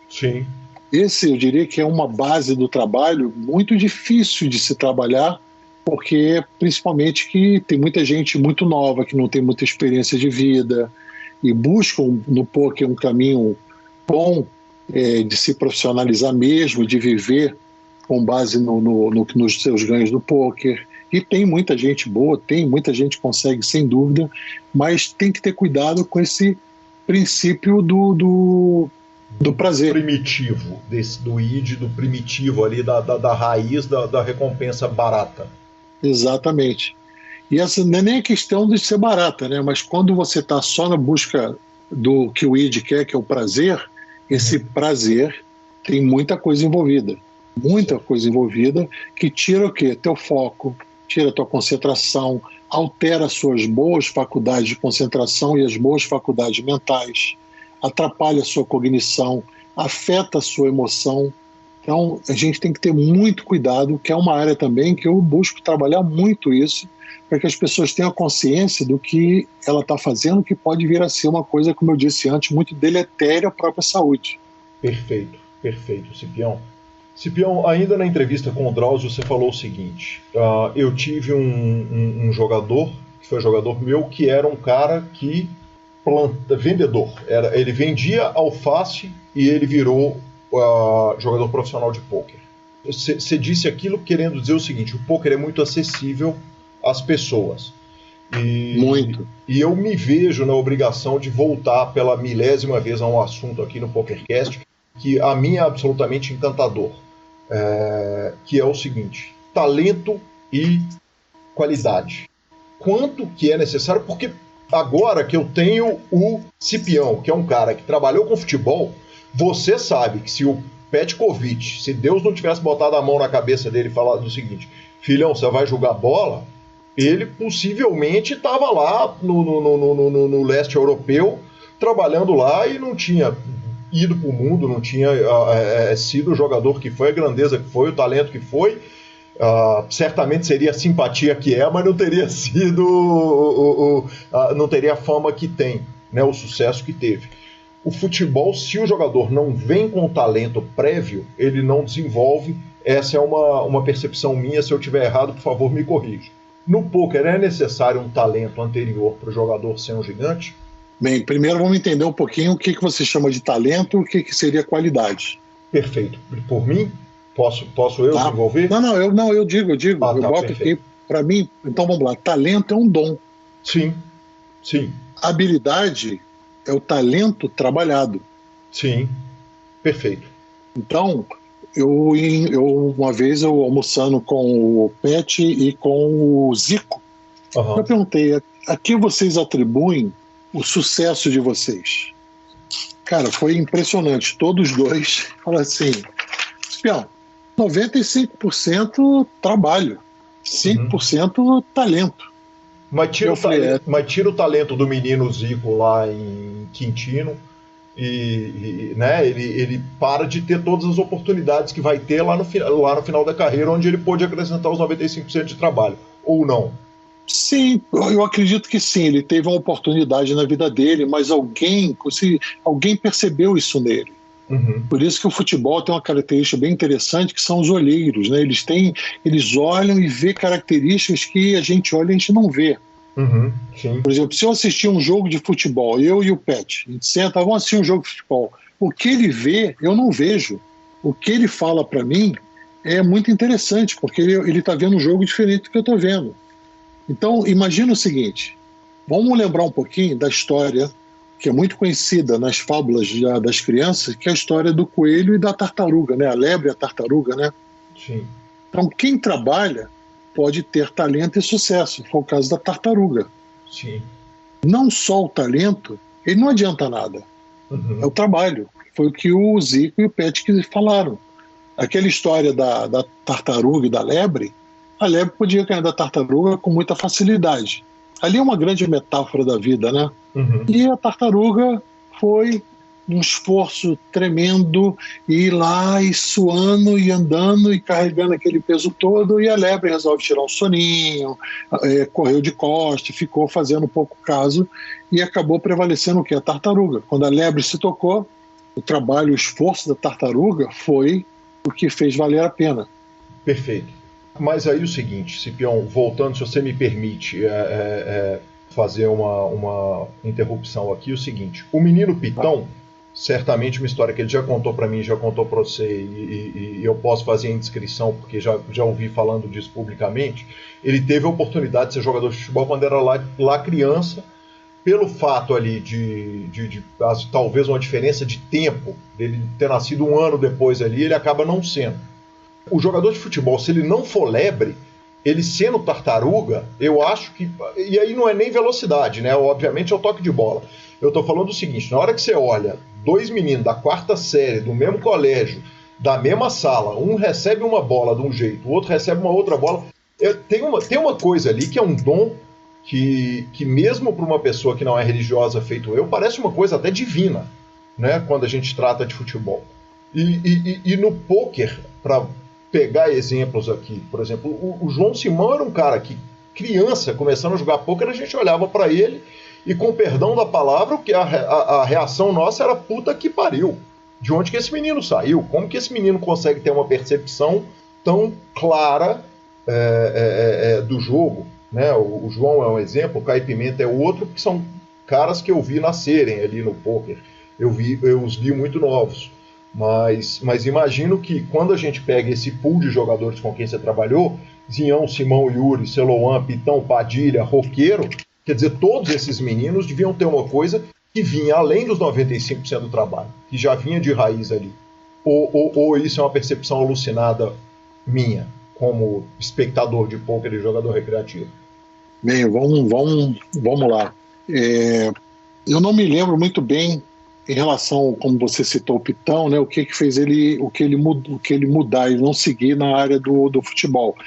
Sim. Esse, eu diria que é uma base do trabalho muito difícil de se trabalhar, porque, principalmente, que tem muita gente muito nova, que não tem muita experiência de vida, e buscam no pôquer um caminho bom de se profissionalizar mesmo, de viver com base nos seus ganhos do pôquer. E tem muita gente boa, tem muita gente que consegue, sem dúvida, mas tem que ter cuidado com esse princípio do prazer. Primitivo, do id, do primitivo ali, da raiz da recompensa barata. Exatamente. E essa não é nem a questão de ser barata, né? Mas quando você está só na busca do que o id quer, que é o prazer, esse prazer tem muita coisa envolvida. Muita coisa envolvida que tira o quê? Teu foco, tira a tua concentração, altera as suas boas faculdades de concentração e as boas faculdades mentais, atrapalha a sua cognição, afeta a sua emoção. Então, a gente tem que ter muito cuidado, que é uma área também que eu busco trabalhar muito isso, para que as pessoas tenham consciência do que ela está fazendo, que pode vir a ser uma coisa, como eu disse antes, muito deletéria à própria saúde. Perfeito, Cipião. Cipião, ainda na entrevista com o Drauzio, você falou o seguinte: eu tive um jogador, que foi jogador meu, que era um cara que vendedor. Ele vendia alface e ele virou jogador profissional de pôquer. Você disse aquilo querendo dizer o seguinte: o pôquer é muito acessível às pessoas. Muito. E eu me vejo na obrigação de voltar pela 1000ª vez a um assunto aqui no PokerCast que a mim é absolutamente encantador, que é o seguinte: talento e qualidade. Quanto que é necessário? Porque agora que eu tenho o Cipião, que é um cara que trabalhou com futebol, você sabe que se o Petkovic, se Deus não tivesse botado a mão na cabeça dele e falado o seguinte: filhão, você vai jogar bola, ele possivelmente estava lá no leste europeu, trabalhando lá e não tinha ido para o mundo, não tinha sido o jogador que foi, a grandeza que foi, o talento que foi. Certamente seria a simpatia que mas não teria sido não teria a fama que tem, né, o sucesso que teve. O futebol, se o jogador não vem com talento prévio, ele não desenvolve. Essa é uma percepção minha. Se eu estiver errado, por favor, me corrija. No pôquer é necessário um talento anterior para o jogador ser um gigante? Bem, primeiro vamos entender um pouquinho o que você chama de talento e o que seria qualidade. Perfeito. Por mim? Posso eu desenvolver? Eu digo. Eu boto perfeito. Aqui, para mim, então vamos lá, talento é um dom. Sim. Habilidade é o talento trabalhado. Sim, perfeito. Então, eu uma vez almoçando com o Pet e com o Zico, eu perguntei: a que vocês atribuem o sucesso de vocês? Cara, foi impressionante. Todos dois falaram assim: Cipião, 95% trabalho, 5% talento. Mas tira o talento do menino Zico lá em Quintino e né, ele para de ter todas as oportunidades que vai ter lá no final da carreira, onde ele pôde acrescentar os 95% de trabalho, ou não? Sim, eu acredito que sim, ele teve uma oportunidade na vida dele, mas alguém percebeu isso nele. Por isso que o futebol tem uma característica bem interessante, que são os olheiros, né? Eles olham e vê características que a gente olha e a gente não vê. Sim. Por exemplo, se eu assistir um jogo de futebol, eu e o Pet, a gente senta, vamos assistir um jogo de futebol, o que ele vê, eu não vejo. O que ele fala para mim é muito interessante, porque ele está vendo um jogo diferente do que eu estou vendo. Então, imagina o seguinte: Vamos lembrar um pouquinho da história que é muito conhecida nas fábulas das crianças, que é a história do coelho e da tartaruga, né? A lebre e a tartaruga, né? Sim. Então, quem trabalha pode ter talento e sucesso. Foi o caso da tartaruga. Sim. Não só o talento, ele não adianta nada. É o trabalho. Foi o que o Zico e o Petke falaram. Aquela história da tartaruga e da lebre, a lebre podia ganhar da tartaruga com muita facilidade. Ali é uma grande metáfora da vida, né? E a tartaruga foi um esforço tremendo, ir lá e suando e andando e carregando aquele peso todo, e a lebre resolve tirar um soninho, correu de costas, ficou fazendo pouco caso e acabou prevalecendo o quê? A tartaruga. Quando a lebre se tocou, o trabalho, o esforço da tartaruga foi o que fez valer a pena. Perfeito. Mas aí o seguinte, Cipião, voltando, se você me permite fazer uma interrupção aqui, o seguinte, o menino Pitão, certamente uma história que ele já contou para mim, já contou para você, e eu posso fazer a indiscrição, porque já ouvi falando disso publicamente, ele teve a oportunidade de ser jogador de futebol quando era lá criança, pelo fato ali de talvez uma diferença de tempo, dele ter nascido um ano depois ali, ele acaba não sendo. O jogador de futebol, se ele não for lebre, ele sendo tartaruga, eu acho que... E aí não é nem velocidade, né? Obviamente é o toque de bola. Eu tô falando o seguinte, na hora que você olha 2 meninos da 4ª série, do mesmo colégio, da mesma sala, um recebe uma bola de um jeito, o outro recebe uma outra bola, tem uma coisa ali que é um dom que mesmo para uma pessoa que não é religiosa feito eu, parece uma coisa até divina, né? Quando a gente trata de futebol. E no pôquer, para pegar exemplos aqui, por exemplo, o João Simão era um cara que, criança, começando a jogar pôquer, a gente olhava para ele e, com perdão da palavra, a reação nossa era puta que pariu. De onde que esse menino saiu? Como que esse menino consegue ter uma percepção tão clara do jogo? Né? O João é um exemplo, o Caio Pimenta é outro, que são caras que eu vi nascerem ali no pôquer. Eu os vi muito novos. Mas imagino que quando a gente pega esse pool de jogadores com quem você trabalhou, Zinhão, Simão, Yuri, Celoan, Pitão, Padilha, Roqueiro, quer dizer, todos esses meninos deviam ter uma coisa que vinha além dos 95% do trabalho, que já vinha de raiz ali. Ou isso é uma percepção alucinada minha, como espectador de pôquer e jogador recreativo? Bem, vamos lá. Eu não me lembro muito bem em relação, como você citou, o Pitão, né, o que fez ele mudar e não seguir na área do futebol.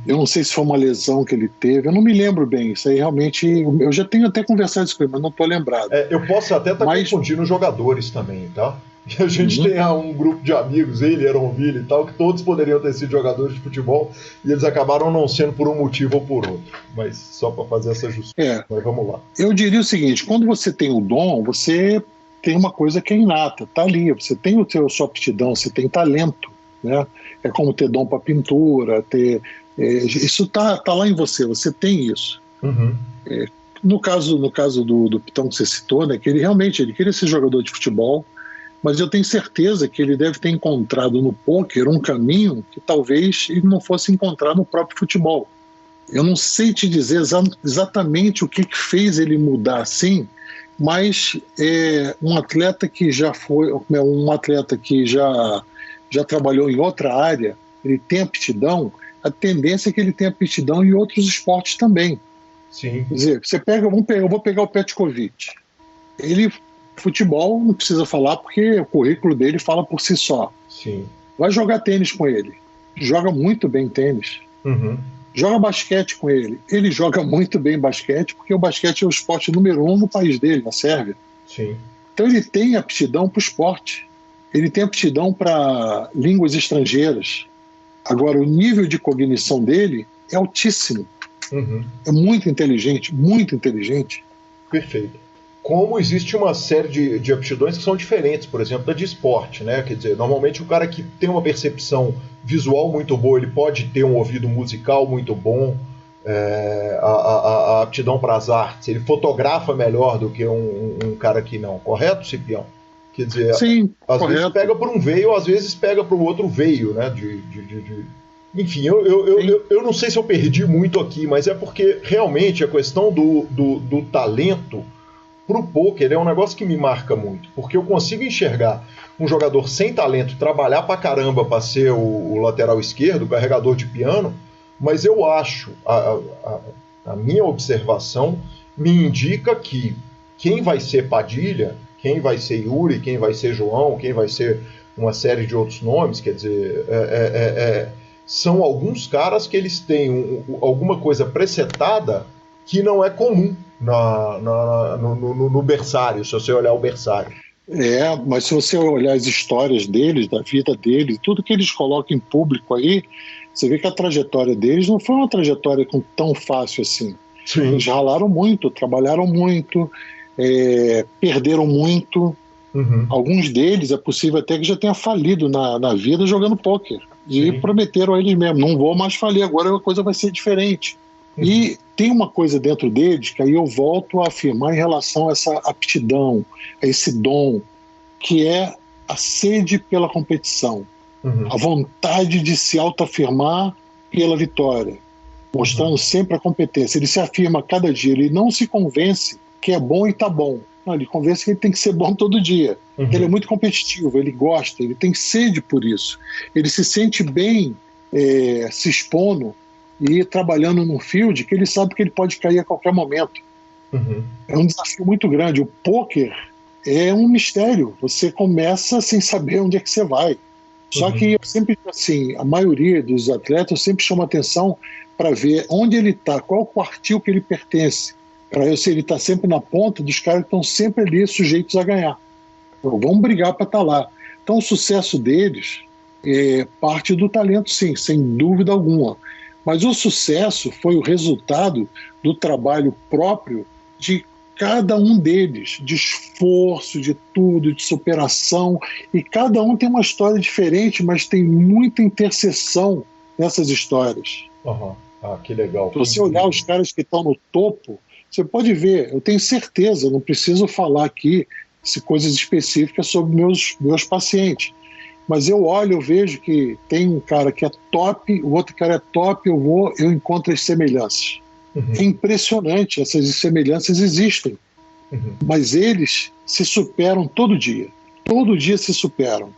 Eu não sei se foi uma lesão que ele teve, eu não me lembro bem. Isso aí realmente, eu já tenho até conversado isso com ele, mas não estou lembrado. Eu posso até estar confundindo os jogadores também, tá? E a gente tem um grupo de amigos, ele, Eronville e tal, que todos poderiam ter sido jogadores de futebol e eles acabaram não sendo por um motivo ou por outro. Mas só para fazer essa justiça. Mas vamos lá. Eu diria o seguinte, quando você tem o dom, você tem uma coisa que é inata, tá ali, você tem a sua aptidão, você tem talento, né? É como ter dom para pintura, isso tá lá em você tem isso. No caso do Pitão que você citou, né, que ele queria ser jogador de futebol, mas eu tenho certeza que ele deve ter encontrado no pôquer um caminho que talvez ele não fosse encontrar no próprio futebol. Eu não sei te dizer exatamente o que fez ele mudar assim, mas um atleta que já trabalhou em outra área, ele tem aptidão, a tendência é que ele tenha aptidão em outros esportes também. Sim. Quer dizer, eu vou pegar o Petkovic. Ele, futebol, não precisa falar porque o currículo dele fala por si só. Sim. Vai jogar tênis com ele. Joga muito bem tênis. Joga basquete com ele. Ele joga muito bem basquete, porque o basquete é o esporte número 1 no país dele, na Sérvia. Sim. Então ele tem aptidão para o esporte. Ele tem aptidão para línguas estrangeiras. Agora, o nível de cognição dele é altíssimo. É muito inteligente, muito inteligente. Perfeito. Como existe uma série de aptidões que são diferentes, por exemplo, da de esporte, né? Quer dizer, normalmente o cara que tem uma percepção visual muito boa, ele pode ter um ouvido musical muito bom, a aptidão para as artes, ele fotografa melhor do que um cara que não, correto, Cipião? Quer dizer, sim, às correto. vezes pega por um veio, às vezes pega para o outro veio, né? Enfim, eu não sei se eu perdi muito aqui, mas é porque realmente a questão do talento pro pôquer é um negócio que me marca muito, porque eu consigo enxergar um jogador sem talento trabalhar pra caramba pra ser o lateral esquerdo, o carregador de piano, mas eu acho, a minha observação me indica que quem vai ser Padilha, quem vai ser Yuri, quem vai ser João, quem vai ser uma série de outros nomes, quer dizer, são alguns caras que eles têm alguma coisa presetada que não é comum no berçário, se você olhar o berçário. Mas se você olhar as histórias deles, da vida deles, tudo que eles colocam em público aí, você vê que a trajetória deles não foi uma trajetória tão fácil assim. Sim. Eles ralaram muito, trabalharam muito, perderam muito. Uhum. Alguns deles é possível até que já tenha falido na vida jogando pôquer. E prometeram a eles mesmos, não vou mais falir, agora a coisa vai ser diferente. Uhum. E tem uma coisa dentro deles que aí eu volto a afirmar em relação a essa aptidão, a esse dom, que é a sede pela competição. Uhum. A vontade de se autoafirmar pela vitória, mostrando sempre a competência. Ele se afirma a cada dia, ele não se convence que é bom e está bom. Não, ele convence que ele tem que ser bom todo dia. Uhum. Ele é muito competitivo, ele gosta, ele tem sede por isso. Ele se sente bem se expondo e trabalhando num field que ele sabe que ele pode cair a qualquer momento. Uhum. É um desafio muito grande. O pôquer é um mistério. Você começa sem saber onde é que você vai. Só que eu sempre, assim, a maioria dos atletas, eu sempre chamo atenção para ver onde ele está, qual o quartil que ele pertence, para ver se ele está sempre na ponta dos caras que estão sempre ali sujeitos a ganhar. Então, vamos brigar para estar lá. Então o sucesso deles é parte do talento, sim, sem dúvida alguma. Mas o sucesso foi o resultado do trabalho próprio de cada um deles, de esforço, de tudo, de superação, e cada um tem uma história diferente, mas tem muita interseção nessas histórias. Uhum. Ah, que legal. Se você olhar os caras que estão no topo, você pode ver, eu tenho certeza, não preciso falar aqui coisas específicas sobre meus pacientes, mas eu olho, eu vejo que tem um cara que é top, o outro cara é top, eu encontro as semelhanças. Uhum. É impressionante, essas semelhanças existem, mas eles se superam todo dia se superam.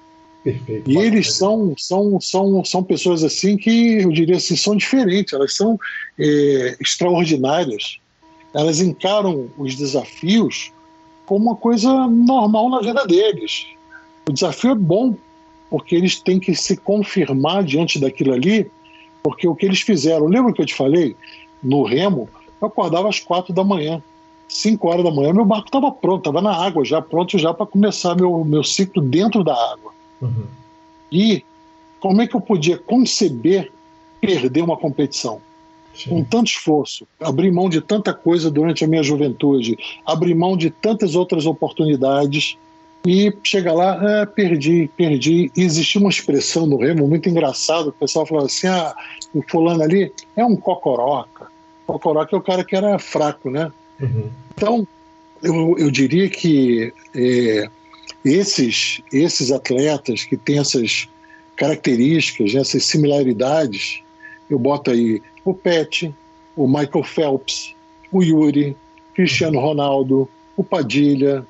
Perfeito. E eles são pessoas assim que eu diria assim, são diferentes, elas são extraordinárias, elas encaram os desafios como uma coisa normal na vida deles. O desafio é bom, porque eles têm que se confirmar diante daquilo ali, porque o que eles fizeram, lembra que eu te falei? No remo, eu acordava às 4 da manhã, 5 horas da manhã, meu barco estava pronto, estava na água, já pronto já para começar meu ciclo dentro da água. Uhum. E como é que eu podia conceber perder uma competição? Sim. Com tanto esforço, abrir mão de tanta coisa durante a minha juventude, abrir mão de tantas outras oportunidades e chegar lá, perdi. E existia uma expressão no remo muito engraçada, o pessoal falava assim, o fulano ali é um cocoroca. Cocoroca é o cara que era fraco, né? Uhum. Então, eu diria que esses atletas que têm essas características, essas similaridades, eu boto aí o Pet, o Michael Phelps, o Yuri, Cristiano Ronaldo, o Padilha,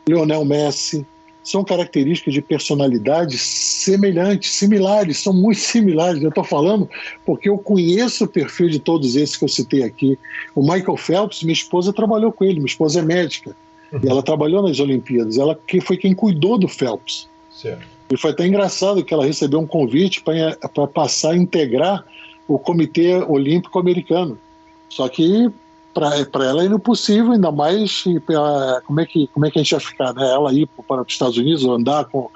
Lionel Messi, são características de personalidades semelhantes, similares, são muito similares. Eu estou falando porque eu conheço o perfil de todos esses que eu citei aqui. O Michael Phelps, minha esposa trabalhou com ele, minha esposa é médica, e ela trabalhou nas Olimpíadas, ela que foi quem cuidou do Phelps. Certo. E foi até engraçado que ela recebeu um convite para passar a integrar o Comitê Olímpico Americano. Só que para ela é impossível, ainda mais como é que a gente ia ficar, né? Ela ir para os Estados Unidos, andar com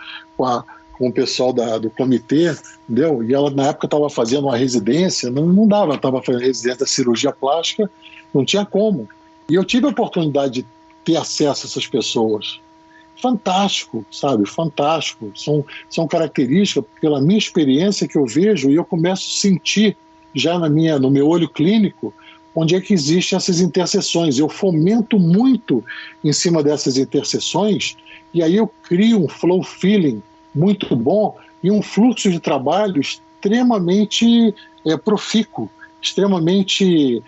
o pessoal do comitê, entendeu? E ela na época estava fazendo uma residência, não dava, ela estava fazendo residência de cirurgia plástica, não tinha como. E eu tive a oportunidade de ter acesso a essas pessoas. Fantástico, sabe? Fantástico. São características, pela minha experiência que eu vejo, e eu começo a sentir já no meu olho clínico, onde é que existem essas interseções. Eu fomento muito em cima dessas interseções, e aí eu crio um flow feeling muito bom e um fluxo de trabalho extremamente profícuo, extremamente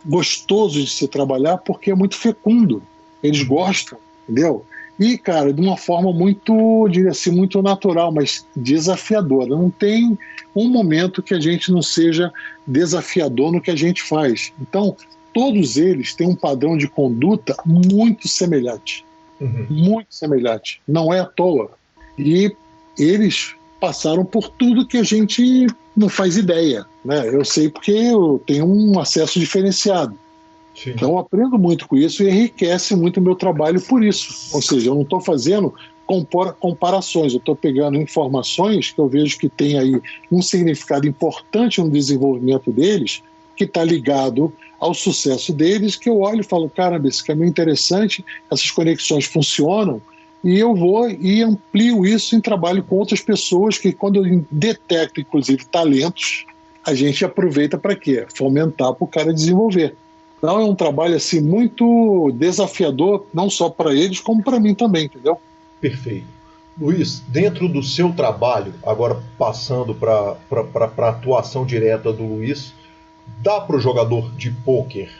gostoso de se trabalhar, porque é muito fecundo. Eles gostam, entendeu? E, cara, de uma forma muito, diria assim, muito natural, mas desafiadora. Não tem um momento que a gente não seja desafiador no que a gente faz. Então, todos eles têm um padrão de conduta muito semelhante. Muito semelhante. Não é à toa. E eles passaram por tudo que a gente não faz ideia, né? Eu sei porque eu tenho um acesso diferenciado. Sim. Então eu aprendo muito com isso e enriquece muito o meu trabalho por isso. Ou seja, eu não estou fazendo comparações, eu estou pegando informações que eu vejo que tem aí um significado importante no desenvolvimento deles, que está ligado ao sucesso deles, que eu olho e falo, caramba, esse caminho é interessante, essas conexões funcionam, e eu vou e amplio isso em trabalho com outras pessoas que, quando eu detecto, inclusive, talentos, a gente aproveita para quê? Fomentar para o cara desenvolver. Então é um trabalho assim, muito desafiador, não só para eles, como para mim também, entendeu? Perfeito. Luiz, dentro do seu trabalho, agora passando para a atuação direta do Luiz, dá para o jogador de pôquer,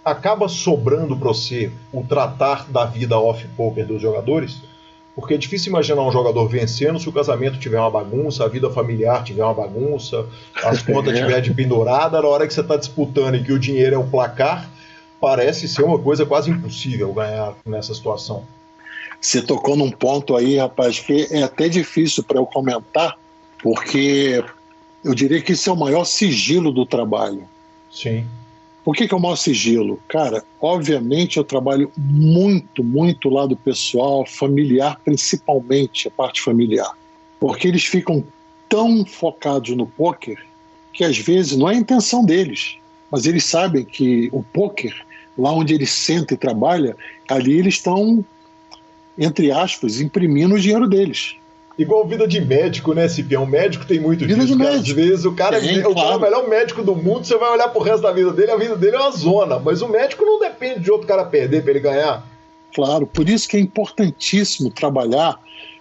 acaba sobrando para você o tratar da vida off-pôquer dos jogadores? Porque é difícil imaginar um jogador vencendo se o casamento tiver uma bagunça, a vida familiar tiver uma bagunça, as contas tiver de pendurada, na hora que você está disputando e que o dinheiro é o placar, parece ser uma coisa quase impossível ganhar nessa situação. Você tocou num ponto aí, rapaz, que é até difícil para eu comentar, porque eu diria que esse é o maior sigilo do trabalho. Sim. Por que é o maior sigilo? Cara, obviamente eu trabalho muito, muito lado pessoal, familiar, principalmente a parte familiar. Porque eles ficam tão focados no pôquer que às vezes não é a intenção deles, mas eles sabem que o pôquer, lá onde eles sentam e trabalham, ali eles estão, entre aspas, imprimindo o dinheiro deles. Igual vida de médico, né, Cipião? O médico tem muito vida disso. De às vezes o cara é o melhor médico do mundo, você vai olhar pro resto da vida dele, a vida dele é uma zona. Mas o médico não depende de outro cara perder para ele ganhar. Claro, por isso que é importantíssimo trabalhar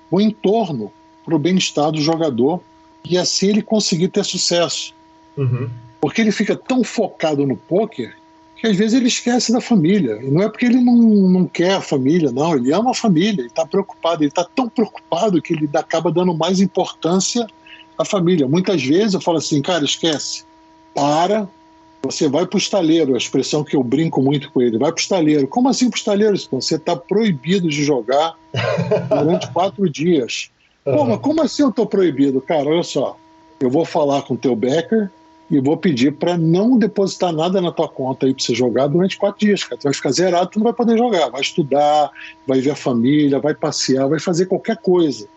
o entorno para o bem-estar do jogador e assim ele conseguir ter sucesso. Porque ele fica tão focado no pôquer que às vezes ele esquece da família. E não é porque ele não quer a família, não. Ele ama a família, ele está preocupado. Ele está tão preocupado que ele acaba dando mais importância à família. Muitas vezes eu falo assim, cara, esquece. Para, você vai para o estaleiro. A expressão que eu brinco muito com ele. Vai para o estaleiro. Como assim para o estaleiro? Você está proibido de jogar durante 4 dias. Pô, mas como assim eu estou proibido? Cara, olha só. Eu vou falar com o teu backer e vou pedir para não depositar nada na tua conta aí para você jogar durante 4 dias, cara. Tu vai ficar zerado, tu não vai poder jogar. Vai estudar, vai ver a família, vai passear, vai fazer qualquer coisa.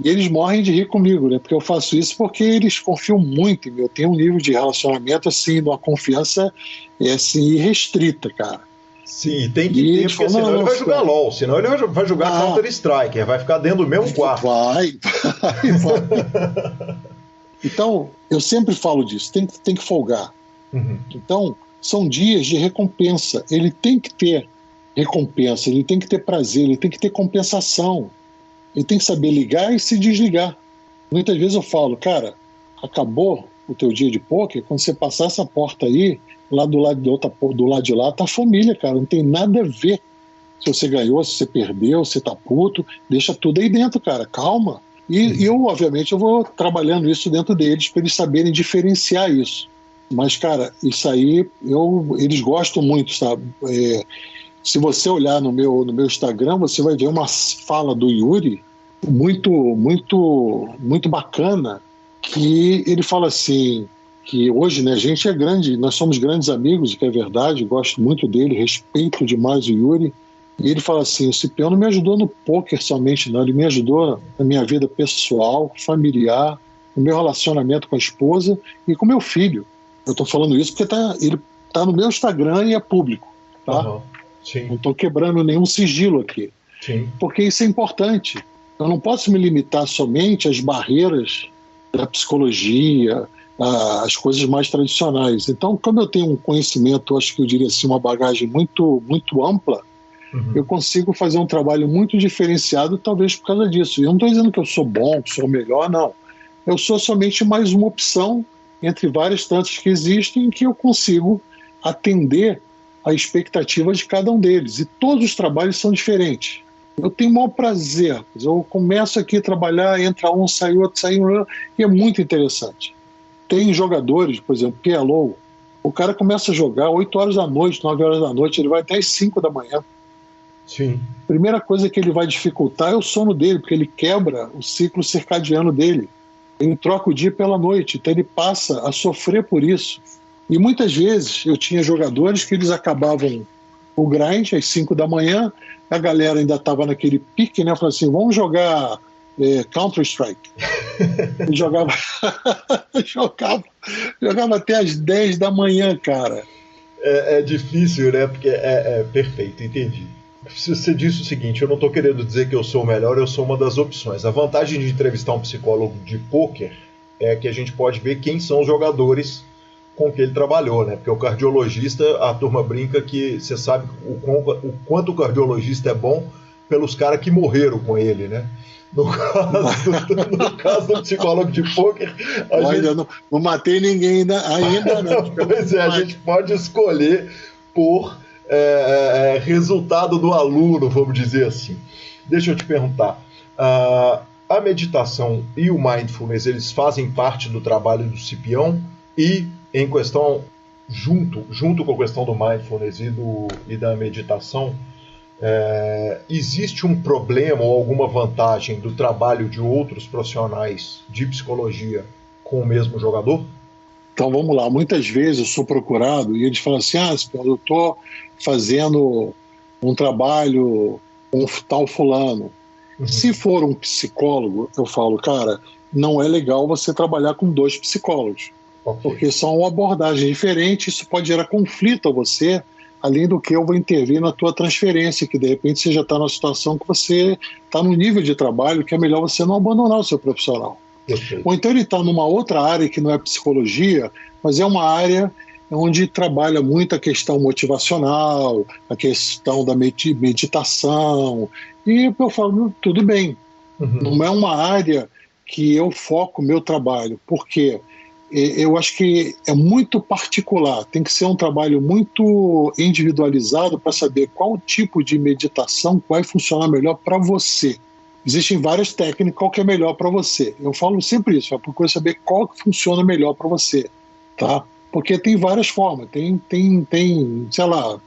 E eles morrem de rir comigo, né? Porque eu faço isso porque eles confiam muito em mim. Eu tenho um nível de relacionamento, assim, de uma confiança assim, irrestrita, cara. Sim, tem que ter, porque senão ele vai jogar LOL, senão ele vai jogar Counter-Strike, vai ficar dentro do mesmo quarto. Vai. Então, eu sempre falo disso, tem que folgar. Então, são dias de recompensa. Ele tem que ter recompensa, ele tem que ter prazer, ele tem que ter compensação. Ele tem que saber ligar e se desligar. Muitas vezes eu falo, cara, acabou o teu dia de pôquer, quando você passar essa porta aí, lá do lado de lá tá a família, cara, não tem nada a ver se você ganhou, se você perdeu, se você tá puto, deixa tudo aí dentro, cara, calma. E eu, obviamente, eu vou trabalhando isso dentro deles para eles saberem diferenciar isso. Mas, cara, isso aí, eles gostam muito, sabe? Se você olhar no meu Instagram, você vai ver uma fala do Yuri muito, muito, muito bacana, que ele fala assim, que hoje, né, a gente é grande, nós somos grandes amigos, que é verdade, gosto muito dele, respeito demais o Yuri. E ele fala assim, o Cipião não me ajudou no pôquer somente, não. Ele me ajudou na minha vida pessoal, familiar, no meu relacionamento com a esposa e com meu filho. Eu estou falando isso porque ele está no meu Instagram e é público. Tá? Sim. Não estou quebrando nenhum sigilo aqui. Sim. Porque isso é importante. Eu não posso me limitar somente às barreiras da psicologia, às coisas mais tradicionais. Então, como eu tenho um conhecimento, acho que eu diria assim, uma bagagem muito, muito ampla, eu consigo fazer um trabalho muito diferenciado, talvez por causa disso. Eu não estou dizendo que eu sou bom, que sou o melhor, não. eu sou somente mais uma opção entre várias tantas que existem, em que eu consigo atender a expectativa de cada um deles. E todos os trabalhos são diferentes. Eu tenho o maior prazer. Eu começo aqui a trabalhar, entra um, sai outro, e é muito interessante. Tem jogadores, por exemplo, PLO, o cara começa a jogar 8 horas da noite, 9 horas da noite, ele vai até as 5 da manhã. Sim. Primeira coisa que ele vai dificultar é o sono dele, porque ele quebra o ciclo circadiano dele. Ele troca o dia pela noite, então ele passa a sofrer por isso. E muitas vezes eu tinha jogadores que eles acabavam o grind às 5 da manhã, a galera ainda estava naquele pique, né? Falou assim, vamos jogar Counter-Strike. Ele jogava até às 10 da manhã, cara. É difícil, né? Porque é perfeito, entendi. Você disse o seguinte, eu não estou querendo dizer que eu sou o melhor, eu sou uma das opções. A vantagem de entrevistar um psicólogo de pôquer é que a gente pode ver quem são os jogadores com que ele trabalhou, né? Porque o cardiologista, a turma brinca que você sabe o quanto o cardiologista é bom pelos caras que morreram com ele, né? No caso do psicólogo de pôquer... Ainda não matei ninguém ainda não. Pois é, a gente pode escolher por resultado do aluno, vamos dizer assim. Deixa eu te perguntar, a meditação e o mindfulness, eles fazem parte do trabalho do Cipião? E em questão, junto com a questão do mindfulness e da meditação, existe um problema ou alguma vantagem do trabalho de outros profissionais de psicologia com o mesmo jogador? Então vamos lá, muitas vezes eu sou procurado e eles falam assim, eu estou fazendo um trabalho com um tal fulano. Uhum. Se for um psicólogo, eu falo, cara, não é legal você trabalhar com 2 psicólogos. Okay. Porque são abordagens diferentes, isso pode gerar conflito a você, além do que eu vou intervir na tua transferência, que de repente você já está numa situação que você está num nível de trabalho que é melhor você não abandonar o seu profissional. Okay. Ou então ele está numa outra área que não é psicologia, mas é uma área onde trabalha muito a questão motivacional, a questão da meditação, e eu falo, tudo bem, não é uma área que eu foco o meu trabalho, porque eu acho que é muito particular, tem que ser um trabalho muito individualizado para saber qual tipo de meditação vai funcionar melhor para você. Existem várias técnicas, qual que é melhor para você. Eu falo sempre isso, eu procuro saber qual que funciona melhor para você, tá? Porque tem várias formas, tem, sei lá,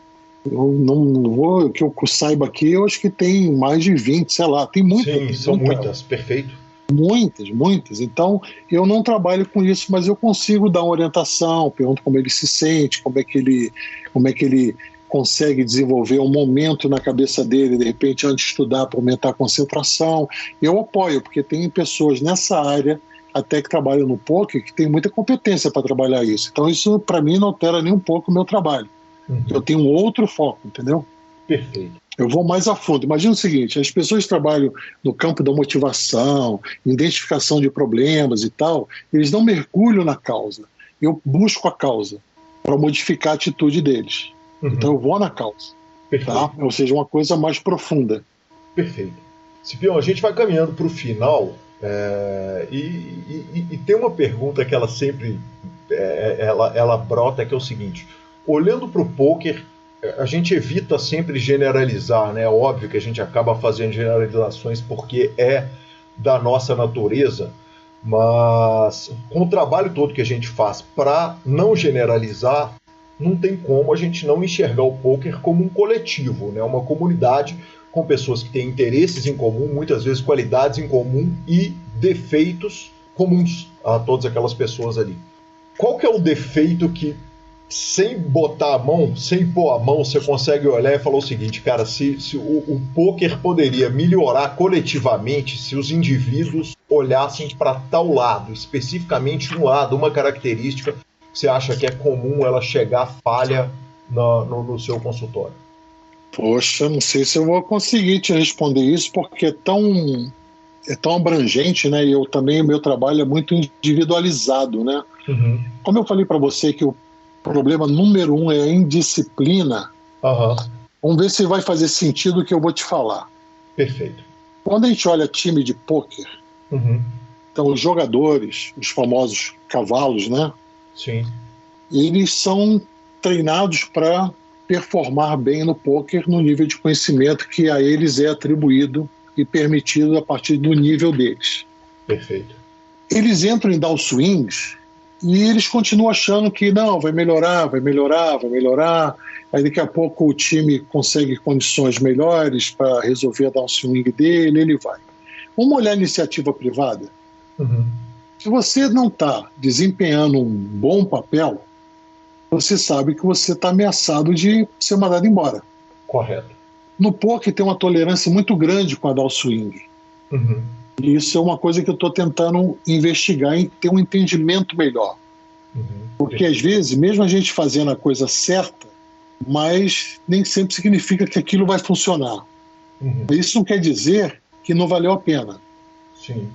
eu não vou, que eu saiba aqui, eu acho que tem mais de 20, sei lá, tem muitas. Sim, são muitas, perfeito. Muitas. Então, eu não trabalho com isso, mas eu consigo dar uma orientação, pergunto como ele se sente, como é que ele consegue desenvolver um momento na cabeça dele, de repente, antes de estudar, para aumentar a concentração. Eu apoio, porque tem pessoas nessa área, até que trabalham no poker, que tem muita competência para trabalhar isso. Então, isso, para mim, não altera nem um pouco o meu trabalho. Eu tenho um outro foco, entendeu? Perfeito. Eu vou mais a fundo. Imagina o seguinte, as pessoas que trabalham no campo da motivação, identificação de problemas e tal, eles não mergulham na causa. Eu busco a causa para modificar a atitude deles. Então eu vou na causa. Tá? Ou seja, uma coisa mais profunda. Perfeito. Cipião, a gente vai caminhando para o final e tem uma pergunta que ela sempre ela brota, que é o seguinte: olhando para o pôquer, a gente evita sempre generalizar, né? Óbvio que a gente acaba fazendo generalizações porque é da nossa natureza, mas com o trabalho todo que a gente faz para não generalizar, não tem como a gente não enxergar o pôquer como um coletivo, né? Uma comunidade com pessoas que têm interesses em comum, muitas vezes qualidades em comum e defeitos comuns a todas aquelas pessoas ali. Qual que é o defeito que, sem botar a mão, sem pôr a mão, você consegue olhar e falar o seguinte, cara, se o pôquer poderia melhorar coletivamente se os indivíduos olhassem para tal lado, especificamente um lado, uma característica que você acha que é comum ela chegar falha no seu consultório? Poxa, não sei se eu vou conseguir te responder isso, porque é tão abrangente, né? E eu também, o meu trabalho é muito individualizado, né? Como eu falei para você que o problema número 1 é a indisciplina. Vamos ver se vai fazer sentido o que eu vou te falar. Perfeito. Quando a gente olha time de pôquer, Então, os jogadores, os famosos cavalos, né? Sim. Eles são treinados para performar bem no pôquer no nível de conhecimento que a eles é atribuído e permitido a partir do nível deles. Perfeito. Eles entram em downswings e eles continuam achando que não, vai melhorar. Aí daqui a pouco o time consegue condições melhores para resolver a downswing dele, ele vai. Vamos olhar a iniciativa privada. Uhum. Se você não está desempenhando um bom papel, você sabe que você está ameaçado de ser mandado embora. Correto. No poker tem uma tolerância muito grande com a downswing. Uhum. E isso é uma coisa que eu estou tentando investigar e ter um entendimento melhor. Uhum. Porque às vezes, mesmo a gente fazendo a coisa certa, mas nem sempre significa que aquilo vai funcionar. Uhum. Isso não quer dizer que não valeu a pena. Sim.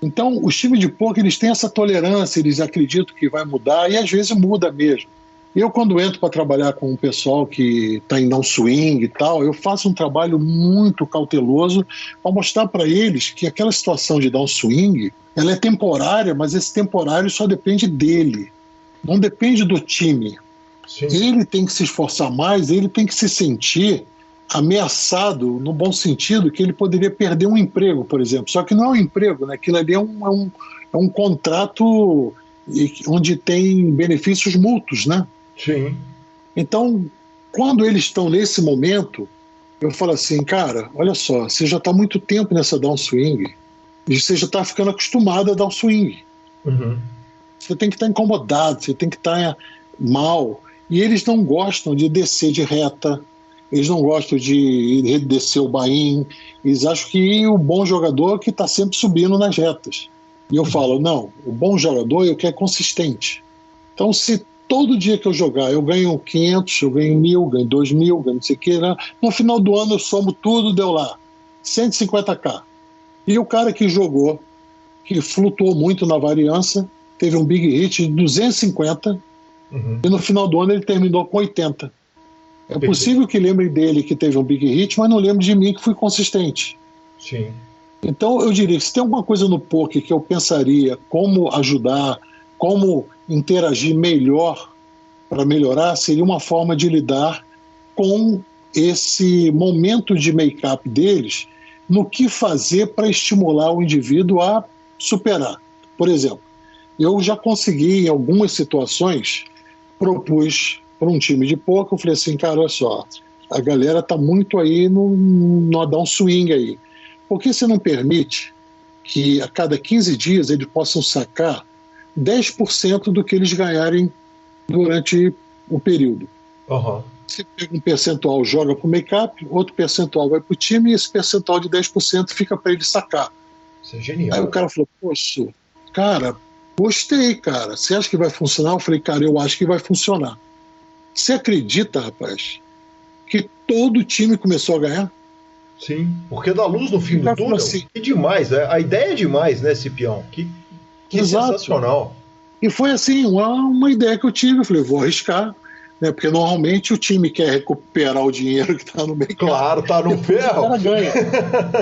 Então, os times de poker, eles têm essa tolerância, eles acreditam que vai mudar, e às vezes muda mesmo. Eu, quando entro para trabalhar com o pessoal que está em downswing e tal, eu faço um trabalho muito cauteloso para mostrar para eles que aquela situação de downswing, ela é temporária, mas esse temporário só depende dele, não depende do time. Sim. Ele tem que se esforçar mais, ele tem que se sentir ameaçado, no bom sentido, que ele poderia perder um emprego, por exemplo. Só que não é um emprego, né? Aquilo ali é um contrato onde tem benefícios mútuos, né? Sim. Então, quando eles estão nesse momento, eu falo assim, cara, olha só, você já está há muito tempo nessa downswing e você já está ficando acostumado a downswing. Uhum. Você tem que estar incomodado, você tem que estar mal. E eles não gostam de descer de reta, eles não gostam de descer o buy-in, eles acham que o bom jogador é que está sempre subindo nas retas. E eu falo, não, o bom jogador é o que é consistente. Então, se todo dia que eu jogar eu ganho 500, eu ganho 1.000, ganho 2.000, ganho não sei o que, né? No final do ano eu somo tudo, deu lá 150k. E o cara que jogou, que flutuou muito na variância, teve um big hit de 250, e no final do ano ele terminou com 80. É possível que lembrem dele que teve um big hit, mas não lembro de mim que fui consistente. Sim. Então eu diria que se tem alguma coisa no poker que eu pensaria como ajudar, como interagir melhor para melhorar, seria uma forma de lidar com esse momento de make-up deles, no que fazer para estimular o indivíduo a superar. Por exemplo, eu já consegui em algumas situações, propus para um time de poker, eu falei assim, cara, olha só, a galera está muito aí no downswing aí. Por que você não permite que a cada 15 dias eles possam sacar 10% do que eles ganharem durante o período? Uhum. Você pega um percentual, joga para o make-up, outro percentual vai para o time e esse percentual de 10% fica para ele sacar. Isso é genial. Aí o cara falou, poxa, cara, gostei, cara. Você acha que vai funcionar? Eu falei, cara, eu acho que vai funcionar. Você acredita, rapaz, que todo time começou a ganhar? Sim, porque dá luz no fim do túnel. Assim, que demais, né? A ideia é demais, né, Cipião? Que sensacional. E foi assim, uma ideia que eu tive. Eu falei, vou arriscar, né? Porque normalmente o time quer recuperar o dinheiro que está no mercado. Claro, tá no ferro. O cara ganha.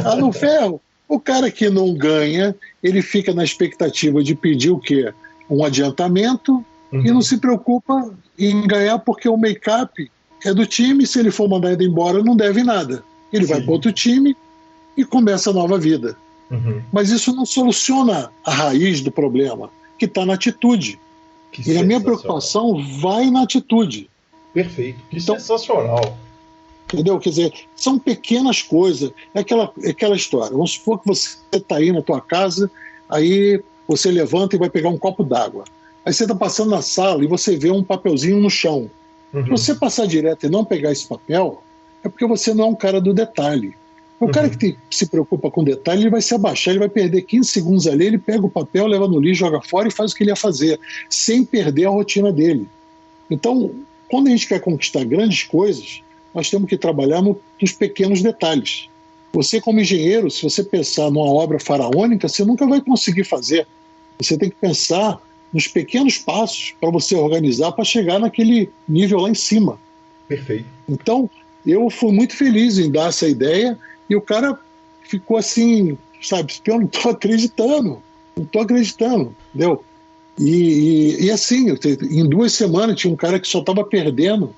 Tá no ferro. O cara que não ganha, ele fica na expectativa de pedir o quê? Um adiantamento, e não se preocupa em ganhar, porque o make-up é do time. Se ele for mandado embora, não deve nada. Ele vai para outro time e começa a nova vida. Mas isso não soluciona a raiz do problema, que está na atitude. E a minha preocupação vai na atitude. Perfeito. Que então, sensacional. Entendeu? Quer dizer, são pequenas coisas. É aquela história. Vamos supor que você está aí na tua casa, aí você levanta e vai pegar um copo d'água. Aí você está passando na sala e você vê um papelzinho no chão. Se você passar direto e não pegar esse papel, é porque você não é um cara do detalhe. O cara que se preocupa com detalhe, ele vai se abaixar, ele vai perder 15 segundos ali, ele pega o papel, leva no lixo, joga fora e faz o que ele ia fazer, sem perder a rotina dele. Então, quando a gente quer conquistar grandes coisas, nós temos que trabalhar nos pequenos detalhes. Você, como engenheiro, se você pensar numa obra faraônica, você nunca vai conseguir fazer. Você tem que pensar nos pequenos passos para você organizar para chegar naquele nível lá em cima. Perfeito. Então, eu fui muito feliz em dar essa ideia e o cara ficou assim, sabe, eu não estou acreditando. Não tô acreditando, entendeu? E assim, em 2 semanas tinha um cara que só tava perdendo.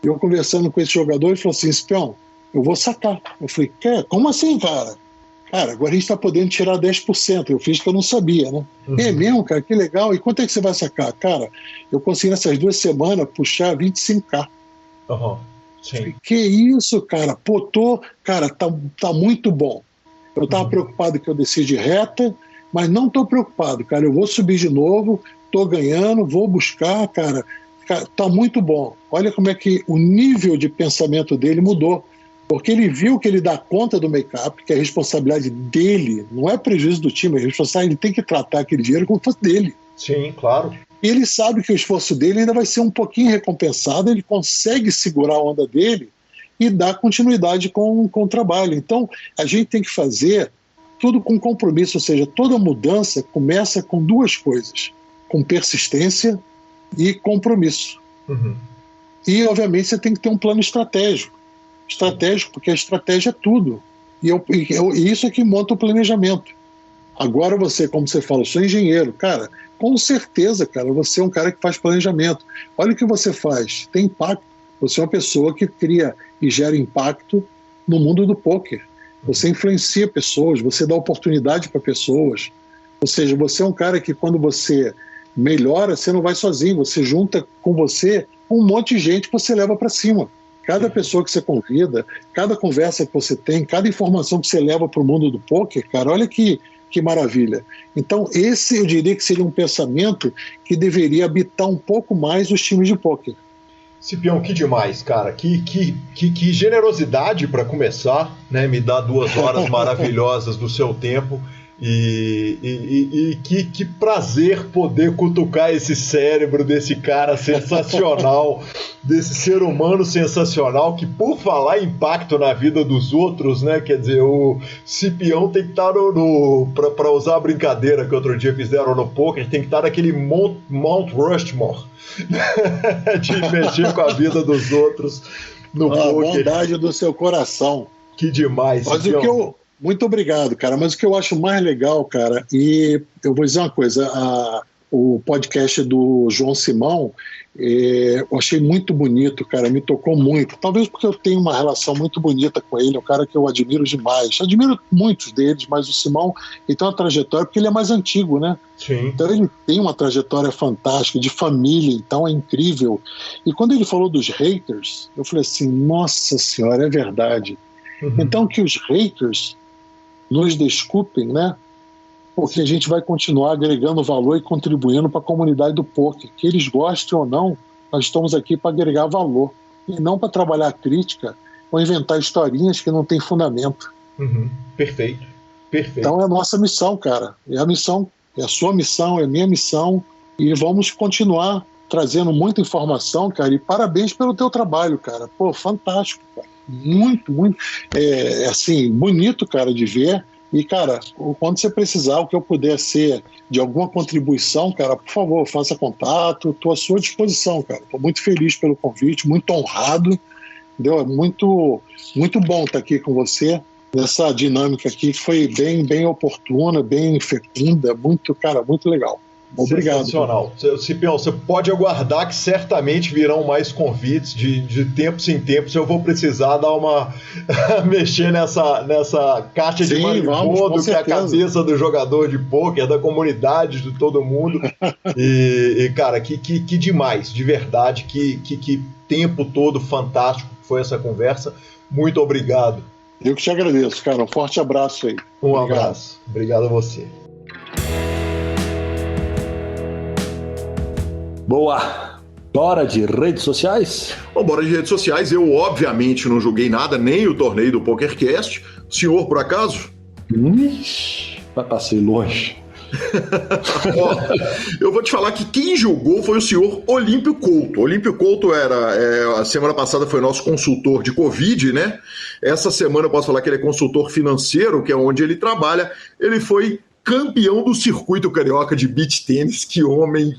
Eu conversando com esse jogador, ele falou assim, Cipião, eu vou sacar. Eu falei, como assim, cara? Cara, agora a gente tá podendo tirar 10%. Eu fiz que eu não sabia, né? É mesmo, cara, que legal. E quanto é que você vai sacar? Cara, eu consegui nessas 2 semanas puxar 25K. Sim. Falei, que isso, cara? Pô, cara, tá muito bom. Eu tava preocupado que eu desci de reta, mas não tô preocupado, cara. Eu vou subir de novo, tô ganhando, vou buscar, cara. Cara, tá muito bom. Olha como é que o nível de pensamento dele mudou. Porque ele viu que ele dá conta do make-up, que é a responsabilidade dele, não é prejuízo do time, é responsabilidade, ele tem que tratar aquele dinheiro como se fosse dele. Sim, claro. E ele sabe que o esforço dele ainda vai ser um pouquinho recompensado, ele consegue segurar a onda dele e dar continuidade com o trabalho. Então, a gente tem que fazer tudo com compromisso, ou seja, toda mudança começa com 2 coisas, com persistência e compromisso. E, obviamente, você tem que ter um plano estratégico, porque a estratégia é tudo. E isso é que monta o planejamento. Agora você, como você fala, eu sou engenheiro. Cara, com certeza, cara, você é um cara que faz planejamento. Olha o que você faz, tem impacto. Você é uma pessoa que cria e gera impacto no mundo do pôquer. Você influencia pessoas, você dá oportunidade para pessoas. Ou seja, você é um cara que quando você melhora, você não vai sozinho, você junta com você um monte de gente que você leva para cima. Cada pessoa que você convida, cada conversa que você tem, cada informação que você leva para o mundo do pôquer, cara, olha que maravilha. Então, esse eu diria que seria um pensamento que deveria habitar um pouco mais os times de pôquer. Cipião, que demais, cara. Que generosidade para começar, né? Me dá 2 horas maravilhosas do seu tempo. E que prazer poder cutucar esse cérebro desse cara sensacional, desse ser humano sensacional, que por falar em impacto na vida dos outros, né, quer dizer, o Cipião tem que estar para usar a brincadeira que outro dia fizeram no poker, tem que estar naquele Mount Rushmore de mexer com a vida dos outros no poker. A bondade do seu coração. Que demais, Mas Cipião. Muito obrigado, cara. Mas o que eu acho mais legal, cara, e eu vou dizer uma coisa, o podcast do João Simão, eu achei muito bonito, cara, me tocou muito. Talvez porque eu tenho uma relação muito bonita com ele, é um cara que eu admiro demais. Admiro muitos deles, mas o Simão, ele tem uma trajetória, porque ele é mais antigo, né? Sim. Então ele tem uma trajetória fantástica, de família, então é incrível. E quando ele falou dos haters, eu falei assim, nossa senhora, é verdade. Então que os haters nos desculpem, né? Porque a gente vai continuar agregando valor e contribuindo para a comunidade do pôquer. Que eles gostem ou não, nós estamos aqui para agregar valor. E não para trabalhar crítica ou inventar historinhas que não têm fundamento. Perfeito. Então é a nossa missão, cara. É a missão, é a sua missão, é a minha missão. E vamos continuar trazendo muita informação, cara. E parabéns pelo teu trabalho, cara. Pô, fantástico, cara. Muito, assim, bonito, cara, de ver. E, cara, quando você precisar, o que eu puder ser de alguma contribuição, cara, por favor, faça contato, estou à sua disposição, cara. Estou muito feliz pelo convite, muito honrado, entendeu? É muito, muito bom estar aqui com você nessa dinâmica aqui, que foi bem oportuna, bem fecunda, muito, cara, muito legal. Obrigado. Sensacional. Cipião, você pode aguardar que certamente virão mais convites de tempos em tempos. Eu vou precisar dar uma mexer nessa caixa de marimbondo que é a cabeça do jogador de pôquer, da comunidade, de todo mundo. E cara, que demais, de verdade, que tempo todo fantástico foi essa conversa. Muito obrigado. Eu que te agradeço, cara. Um forte abraço aí. Um abraço. Obrigado a você. Boa! Bora de redes sociais? Bom, bora de redes sociais. Eu, obviamente, não joguei nada, nem o torneio do PokerCast. Senhor, por acaso? Passei longe. Eu vou te falar que quem jogou foi o senhor Olímpio Couto. Olímpio Couto a semana passada foi nosso consultor de Covid, né? Essa semana eu posso falar que ele é consultor financeiro, que é onde ele trabalha. Ele foi campeão do circuito carioca de beach tênis. Que homem,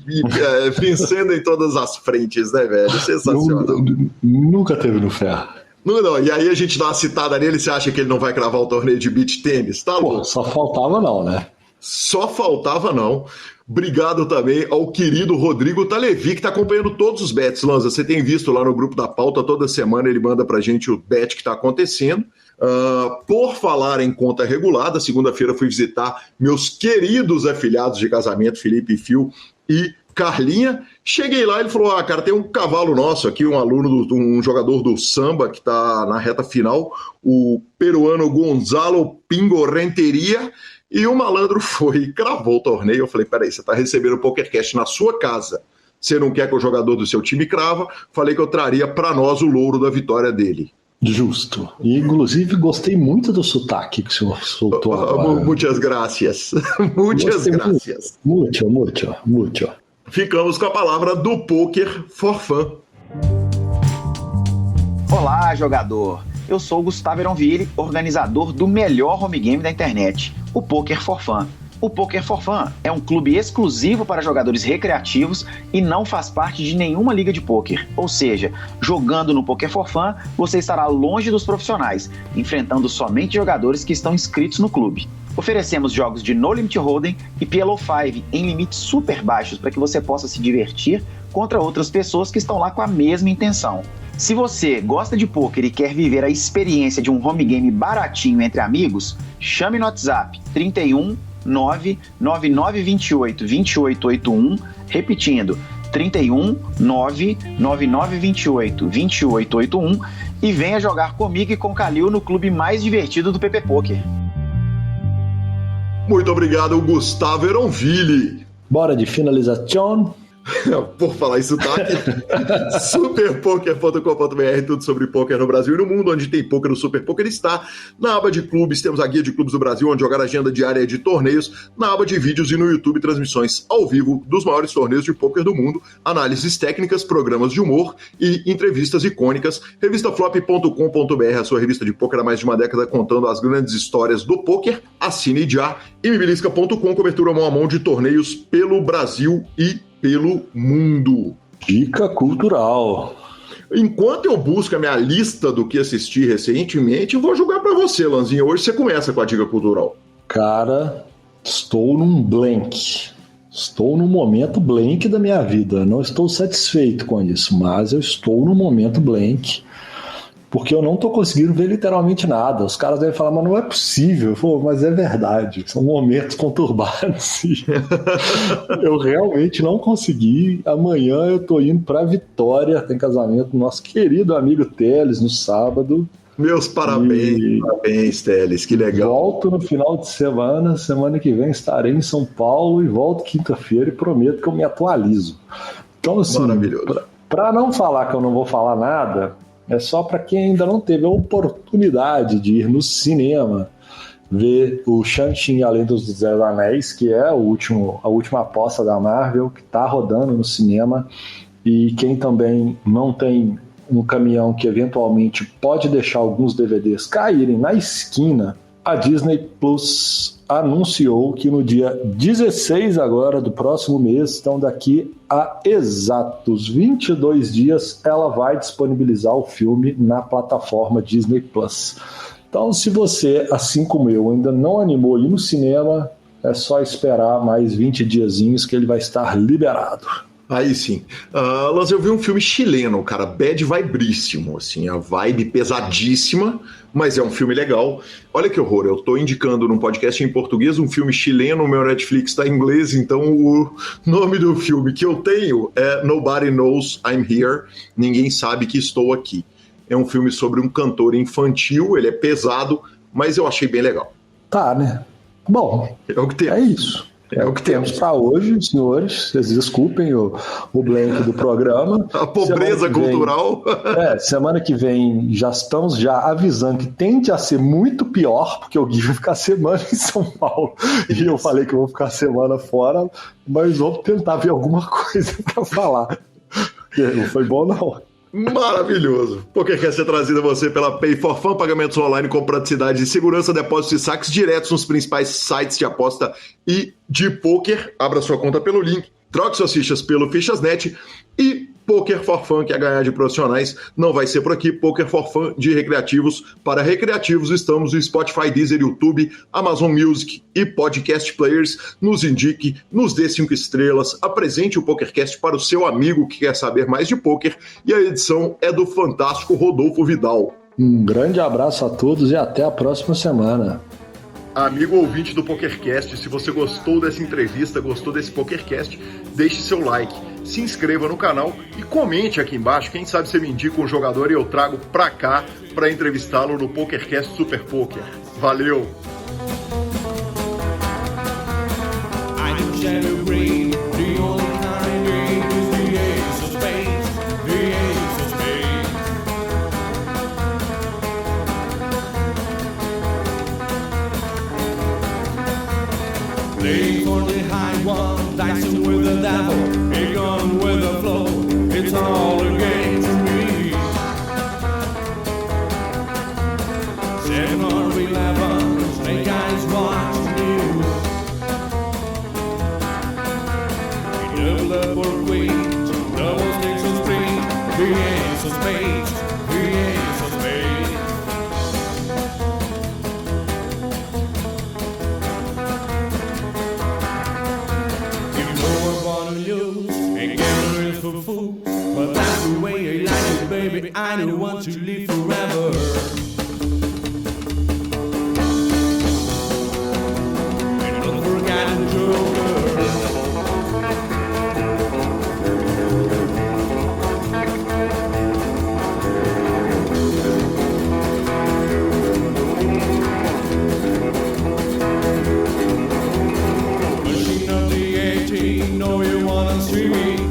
vencendo em todas as frentes, né, velho? Sensacional. Nunca teve no ferro. Não, e aí a gente dá uma citada nele, você acha que ele não vai cravar o torneio de beach tênis? Tá louco? Só faltava não, né? Só faltava não. Obrigado também ao querido Rodrigo Talevi, que está acompanhando todos os bets. Lanza, você tem visto lá no grupo da pauta, toda semana ele manda pra gente o bet que está acontecendo. Por falar em conta regulada, segunda-feira fui visitar meus queridos afilhados de casamento, Felipe e Fio e Carlinha. Cheguei lá e ele falou, cara, tem um cavalo nosso aqui, um aluno, um jogador do samba que está na reta final, o peruano Gonzalo Pingo Renteria, e o malandro foi e cravou o torneio. Eu falei, peraí, você está recebendo o PokerCast na sua casa, você não quer que o jogador do seu time crava? Falei que eu traria para nós o louro da vitória dele. Justo. E, inclusive, gostei muito do sotaque que o senhor soltou agora. Muitas graças. Muitas graças. Muito. Ficamos com a palavra do Poker for Fun. Olá, jogador. Eu sou o Gustavo Eronville, organizador do melhor home game da internet, o Poker for Fun. O Poker for Fun é um clube exclusivo para jogadores recreativos e não faz parte de nenhuma liga de pôquer. Ou seja, jogando no Poker for Fun, você estará longe dos profissionais, enfrentando somente jogadores que estão inscritos no clube. Oferecemos jogos de No Limit Hold'em e PLO5 em limites super baixos para que você possa se divertir contra outras pessoas que estão lá com a mesma intenção. Se você gosta de pôquer e quer viver a experiência de um home game baratinho entre amigos, chame no WhatsApp 31 99928 2881, repetindo 31 99928 2881 e venha jogar comigo e com Calil no clube mais divertido do PP Poker. Muito obrigado, Gustavo Eronville. Bora de finalização. Por falar em sotaque, superpoker.com.br, tudo sobre poker no Brasil e no mundo. Onde tem poker, o Super Poker está. Na aba de clubes, temos a guia de clubes do Brasil, onde jogar a agenda diária de torneios. Na aba de vídeos e no YouTube, transmissões ao vivo dos maiores torneios de poker do mundo, análises técnicas, programas de humor e entrevistas icônicas. Revistaflop.com.br, a sua revista de poker há mais de uma década, contando as grandes histórias do poker. Assine já. E mibilisca.com, cobertura mão a mão de torneios pelo Brasil e pelo mundo. Dica cultural. Enquanto eu busco a minha lista do que assisti recentemente, eu vou jogar para você, Lanzinha. Hoje você começa com a dica cultural. Cara, estou num blank. Estou num momento blank da minha vida. Não estou satisfeito com isso, mas eu estou num momento blank. Porque eu não estou conseguindo ver literalmente nada. Os caras devem falar, mas não é possível. Eu falo, mas é verdade. São momentos conturbados. Eu realmente não consegui. Amanhã eu estou indo para Vitória. Tem casamento do nosso querido amigo Teles no sábado. Meus parabéns, parabéns, Teles. Que legal. Volto no final de semana. Semana que vem estarei em São Paulo e volto quinta-feira e prometo que eu me atualizo. Então, assim, para não falar que eu não vou falar nada... É só para quem ainda não teve a oportunidade de ir no cinema ver o Shang-Chi e a Lenda dos 10 Anéis, que é a última aposta da Marvel, que está rodando no cinema. E quem também não tem um caminhão que eventualmente pode deixar alguns DVDs caírem na esquina, a Disney Plus anunciou que no dia 16 agora do próximo mês, então daqui a exatos 22 dias, ela vai disponibilizar o filme na plataforma Disney Plus. Então, se você, assim como eu, ainda não animou a ir no cinema, é só esperar mais 20 diazinhos que ele vai estar liberado. Aí sim. Lanz, eu vi um filme chileno, cara, bad vibríssimo, assim, a vibe pesadíssima, mas é um filme legal. Olha que horror, eu tô indicando num podcast em português um filme chileno, o meu Netflix tá em inglês, então o nome do filme que eu tenho é Nobody Knows I'm Here, Ninguém Sabe Que Estou Aqui. É um filme sobre um cantor infantil, ele é pesado, mas eu achei bem legal. Tá, né? Bom, é o que tem. É isso. É o que temos para hoje, senhores. Vocês desculpem o blank do programa. A pobreza cultural. Semana que vem já estamos avisando que tende a ser muito pior, porque o Gui vai ficar semana em São Paulo. E eu falei que eu vou ficar semana fora, mas vamos tentar ver alguma coisa para falar. Não foi bom, não. Maravilhoso. Poker quer ser trazido a você pela Pay for Fun, pagamentos online com praticidade e segurança, depósitos e saques diretos nos principais sites de aposta e de poker. Abra sua conta pelo link, troque suas fichas pelo Fichas.net e Poker for Fun, que é ganhar de profissionais, não vai ser por aqui. Poker for Fun de recreativos para recreativos. Estamos no Spotify, Deezer, YouTube, Amazon Music e Podcast Players. Nos indique, nos dê 5 estrelas, apresente o PokerCast para o seu amigo que quer saber mais de poker. E a edição é do fantástico Rodolfo Vidal. Um grande abraço a todos e até a próxima semana. Amigo ouvinte do PokerCast, se você gostou dessa entrevista, gostou desse PokerCast, deixe seu like, se inscreva no canal e comente aqui embaixo. Quem sabe você me indica um jogador e eu trago pra cá para entrevistá-lo no PokerCast Super Poker. Valeu! Playing for the high one, dicing with the devil, a gun with the flow, it's all a game to me. 7 or 11, snake eyes watching you. We double up or queen, double sticks or three, 3 aces of spades, 3 aces of spades. For food, but that's the way I like it, baby. I don't want to live forever. And don't forget the Joker. Machine of the 18, know you wanna see me.